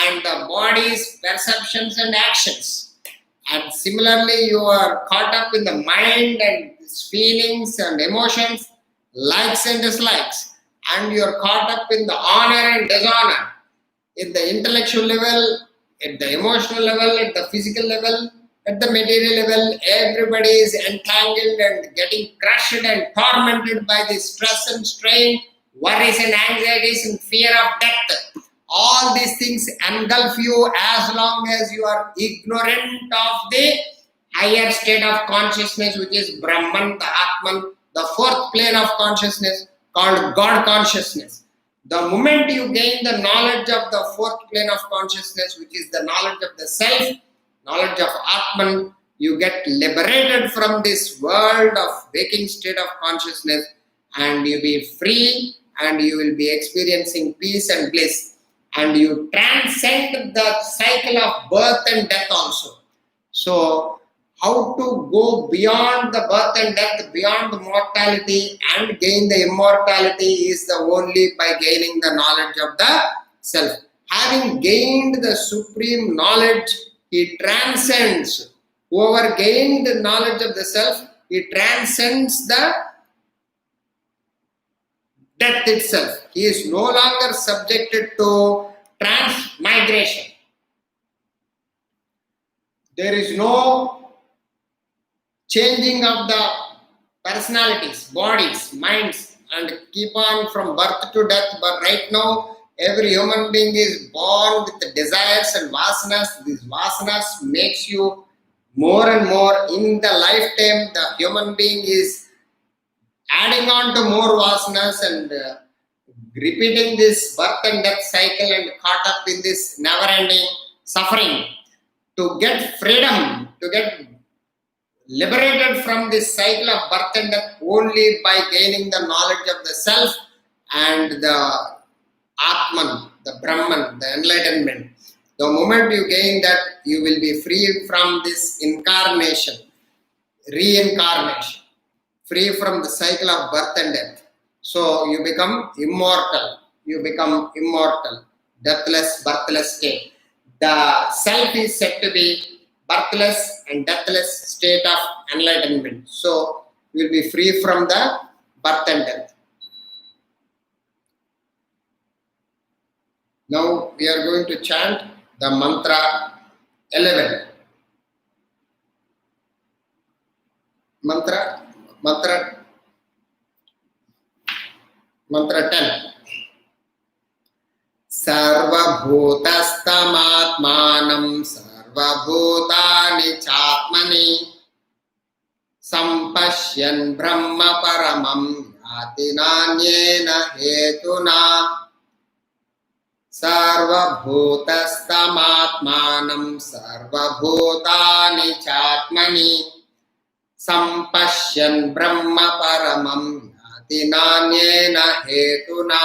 and the body's perceptions and actions. And similarly, you are caught up in the mind and its feelings and emotions, likes and dislikes. And you are caught up in the honor and dishonor. In the intellectual level, at the emotional level, at the physical level, at the material level, everybody is entangled and getting crushed and tormented by this stress and strain, worries and anxieties and fear of death. All these things engulf you as long as you are ignorant of the higher state of consciousness, which is Brahman, the Atman, the fourth plane of consciousness called God consciousness. The moment you gain the knowledge of the fourth plane of consciousness, which is the knowledge of the self, knowledge of Atman, you get liberated from this world of waking state of consciousness and you be free and you will be experiencing peace and bliss. And you transcend the cycle of birth and death also. So, how to go beyond the birth and death, beyond the mortality and gain the immortality is the only by gaining the knowledge of the self. Having gained the supreme knowledge, he transcends. Whoever gained the knowledge of the self, he transcends the death itself. He is no longer subjected to transmigration. There is no changing of the personalities, bodies, minds, and keep on from birth to death. But right now, every human being is born with the desires and vasanas. These vasanas makes you more and more. In the lifetime, the human being is adding on to more vasanas and repeating this birth and death cycle and caught up in this never-ending suffering. To get freedom, to get liberated from this cycle of birth and death only by gaining the knowledge of the self and the Atman, the Brahman, the enlightenment. The moment you gain that, you will be free from this incarnation, reincarnation, free from the cycle of birth and death. So you become immortal. You become immortal, deathless, birthless state. The self is said to be birthless and deathless state of enlightenment. So you will be free from the birth and death. Now we are going to chant the mantra 11. Mantra 10. Sarvabhutastamātmānam sarvabhutani chātmani sampashyan brahma paramam yati nānyena hetuna. Sarvabhutastamātmānam sarvabhutani chātmani sampashyan brahma paramam yati nānyena hetuna.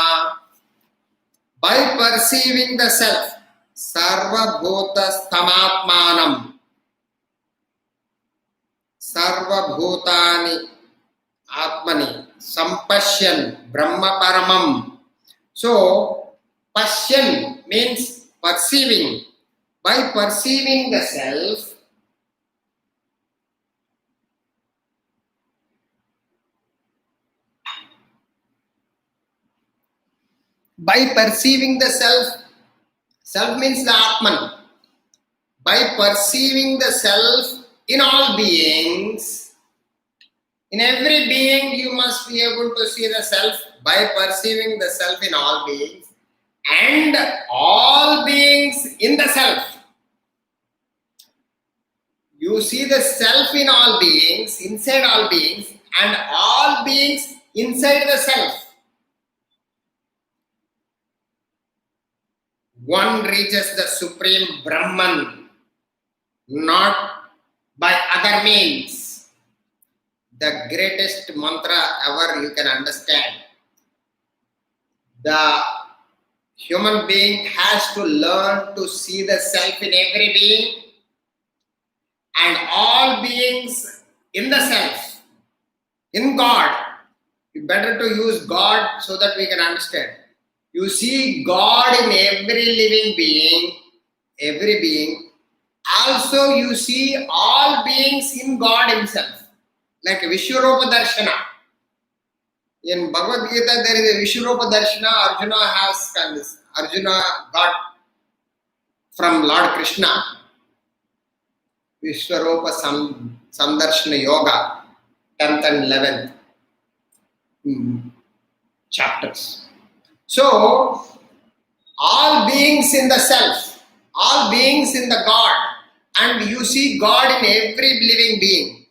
By perceiving the self, sarvabhutastamātmānam, sarvabhutani atmani, sampashyan brahma paramam. So, pashyan means perceiving. By perceiving the self, self means the Atman. By perceiving the self in all beings, in every being you must be able to see the self. By perceiving the self in all beings and all beings in the self. You see the self in all beings, inside all beings, and all beings inside the self. One reaches the supreme Brahman, not by other means. The greatest mantra ever you can understand. The human being has to learn to see the self in every being and all beings in the self, in God. You better to use God so that we can understand. You see God in every living being, every being. Also you see all beings in God himself. Like Vishwarupa Darshana. In Bhagavad Gita there is a Vishwarupa Darshana. Arjuna has this. Arjuna got from Lord Krishna. Vishwarupa Samdarshana Yoga, 10th and 11th chapters. So, all beings in the self, all beings in the God, and you see God in every living being.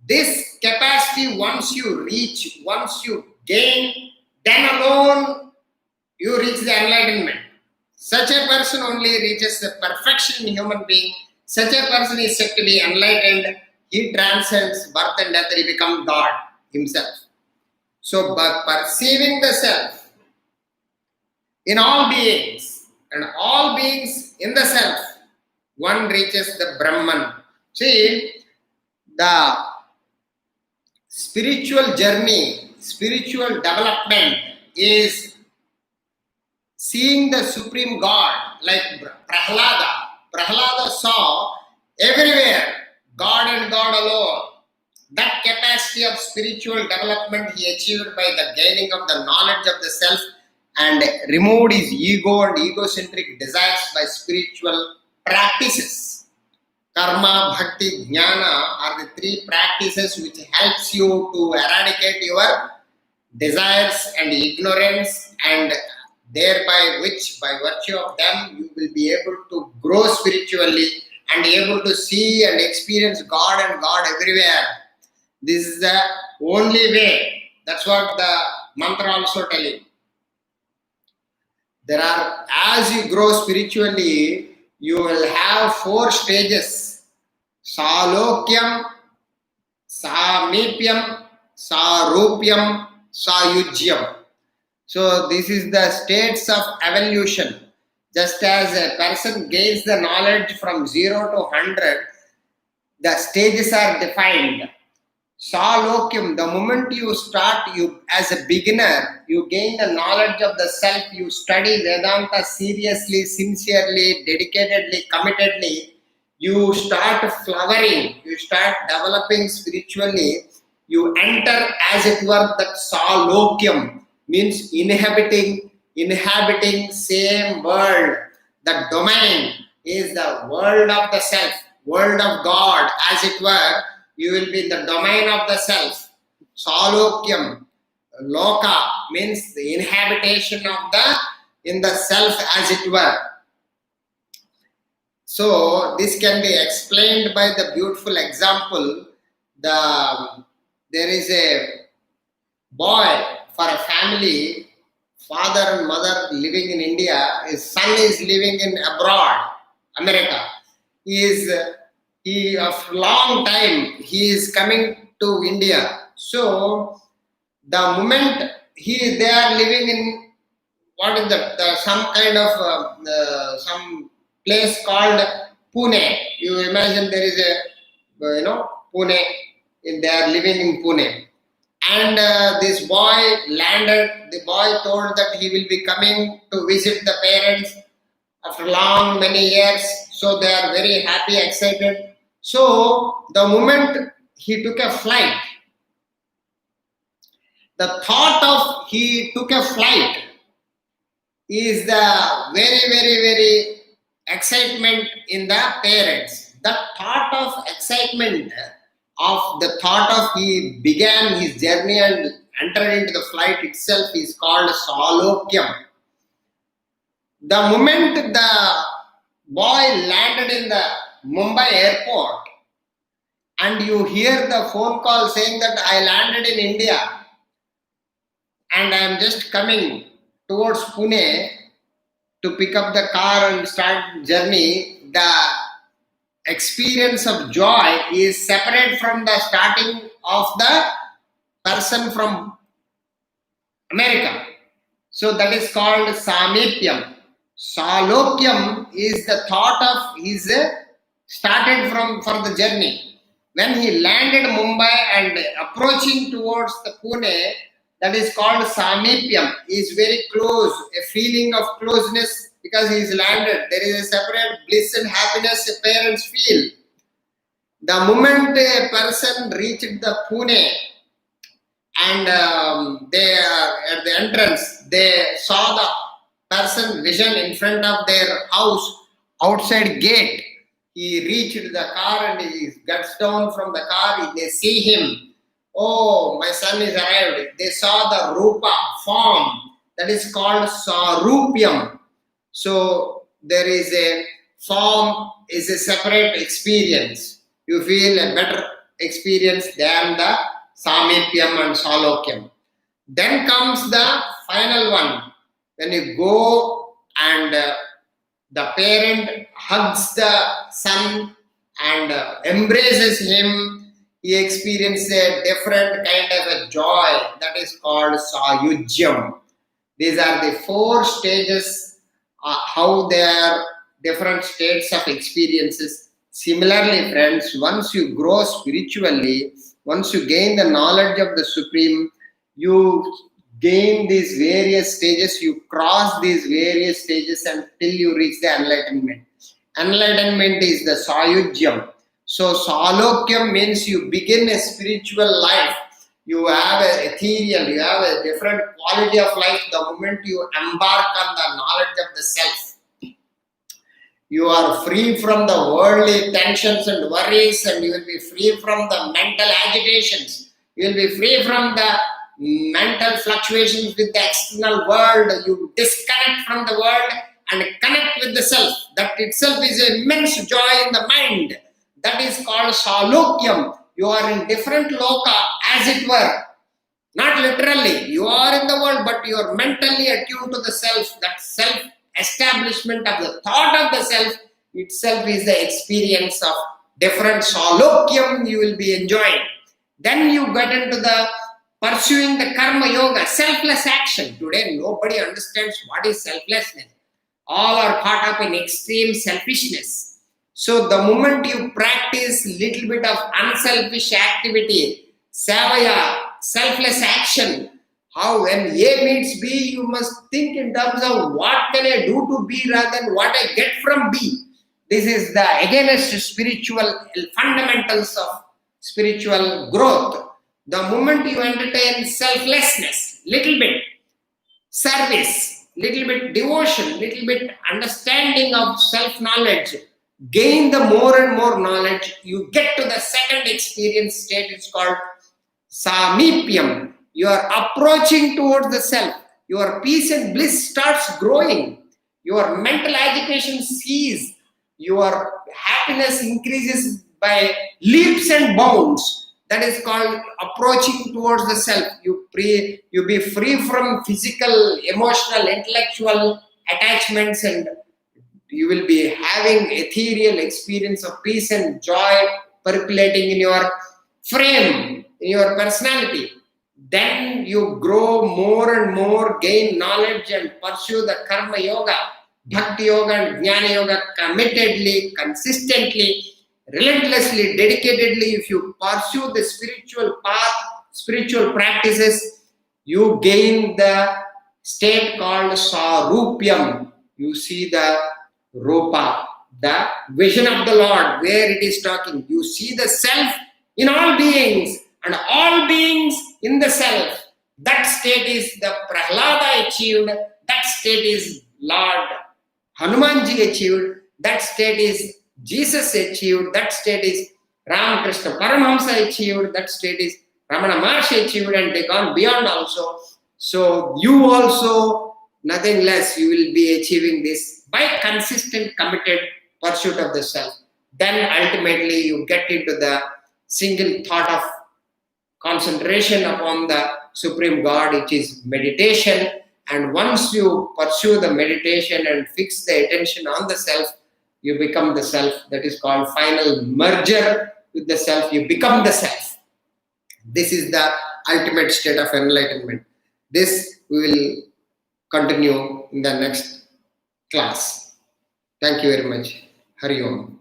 This capacity, once you reach, once you gain, then alone you reach the enlightenment. Such a person only reaches the perfection in human being. Such a person is said to be enlightened. He transcends birth and death. He becomes God himself. So, by perceiving the self in all beings and all beings in the self, one reaches the Brahman. See, the spiritual journey, spiritual development is seeing the Supreme God, like Prahlada. Prahlada saw everywhere God and God alone. That capacity of spiritual development he achieved by the gaining of the knowledge of the self and removed his ego and egocentric desires by spiritual practices. Karma, Bhakti, Jnana are the three practices which helps you to eradicate your desires and ignorance, and thereby which, by virtue of them, you will be able to grow spiritually and able to see and experience God and God everywhere. This is the only way. That's what the mantra also telling. There are, as you grow spiritually, you will have 4 stages. Salokyam, Samipyam, Sarupyam, Sayujyam. So this is the states of evolution. Just as a person gains the knowledge from 0 to 100, the stages are defined. Salokyam, the moment you start, you as a beginner, you gain the knowledge of the self, you study Vedanta seriously, sincerely, dedicatedly, committedly, you start flowering, you start developing spiritually, you enter as it were that Salokyam, means inhabiting same world. The domain is the world of the self, world of God, as it were. You will be in the domain of the self. Salokyam, loka, means the inhabitation of in the self, as it were. So this can be explained by the beautiful example. There is a boy for a family, father and mother living in India. His son is living in abroad, America. Of long time he is coming to India. So the moment they are living in what is some kind of some place called Pune. You imagine there is a Pune. They are living in Pune. And this boy landed. The boy told that he will be coming to visit the parents after long many years. So they are very happy, excited. So the moment he took a flight, the thought of he took a flight is the very, very, very excitement in the parents. The thought of excitement of the thought of he began his journey and entered into the flight itself is called Salokyam. The moment the boy landed in the Mumbai airport and you hear the phone call saying that I landed in India and I am just coming towards Pune to pick up the car and start journey, the experience of joy is separate from the starting of the person from America. So that is called Samipyam. Salokyam is the thought of his started for the journey. When he landed Mumbai and approaching towards the Pune, that is called Samipyam, is very close, a feeling of closeness because he is landed. There is a separate bliss and happiness parents feel. The moment a person reached the Pune and they at the entrance, they saw the person vision in front of their house, outside gate. He reached the car and he gets down from the car. They see him. Oh, my son is arrived. They saw the rupa, form. That is called sarupyam. So there is a form, is a separate experience. You feel a better experience than the samipyam and salokyam. Then comes the final one. When you go and the parent hugs the son and embraces him, he experiences a different kind of a joy that is called sayujyam. These are the 4 stages, how they are different states of experiences. Similarly, friends, once you grow spiritually, once you gain the knowledge of the Supreme, you gain these various stages, you cross these various stages until you reach the enlightenment. Enlightenment is the sayujyam. So salokyam means you begin a spiritual life. You have an ethereal, you have a different quality of life the moment you embark on the knowledge of the self. You are free from the worldly tensions and worries, and you will be free from the mental agitations. You will be free from the mental fluctuations with the external world. You disconnect from the world and connect with the self. That itself is immense joy in the mind. That is called salokyam. You are in different loka, as it were. Not literally. You are in the world, but you are mentally attuned to the self. That self-establishment of the thought of the self itself is the experience of different salokyam you will be enjoying. Then you get into the pursuing the karma yoga, selfless action. Today, nobody understands what is selflessness. All are caught up in extreme selfishness. So the moment you practice little bit of unselfish activity, savaya, selfless action, how when A meets B, you must think in terms of what can I do to B rather than what I get from B. This is the against spiritual fundamentals of spiritual growth. The moment you entertain selflessness, little bit service, little bit devotion, little bit understanding of self-knowledge, gain the more and more knowledge, you get to the second experience state. It's called samipyam. You are approaching towards the self. Your peace and bliss starts growing. Your mental agitation ceases. Your happiness increases by leaps and bounds. That is called approaching towards the self. You be free from physical, emotional, intellectual attachments, and you will be having ethereal experience of peace and joy percolating in your frame, in your personality. Then you grow more and more, gain knowledge and pursue the karma yoga, bhakti yoga and jnana yoga committedly, consistently, relentlessly, dedicatedly. If you pursue the spiritual path, spiritual practices, you gain the state called sarupyam. You see the rupa, the vision of the Lord, where it is talking. You see the self in all beings and all beings in the self. That state is the Prahlada achieved. That state is Lord Hanumanji achieved. That state is Jesus achieved. That state is Ramakrishna Paramahamsa achieved. That state is Ramana Maharshi achieved, and they gone beyond also. So you also, nothing less, you will be achieving this by consistent, committed pursuit of the self. Then ultimately you get into the single thought of concentration upon the Supreme God, which is meditation. And once you pursue the meditation and fix the attention on the self, you become the self. That is called final merger with the self. You become the self. This is the ultimate state of enlightenment. This we will continue in the next class. Thank you very much. Hari Om.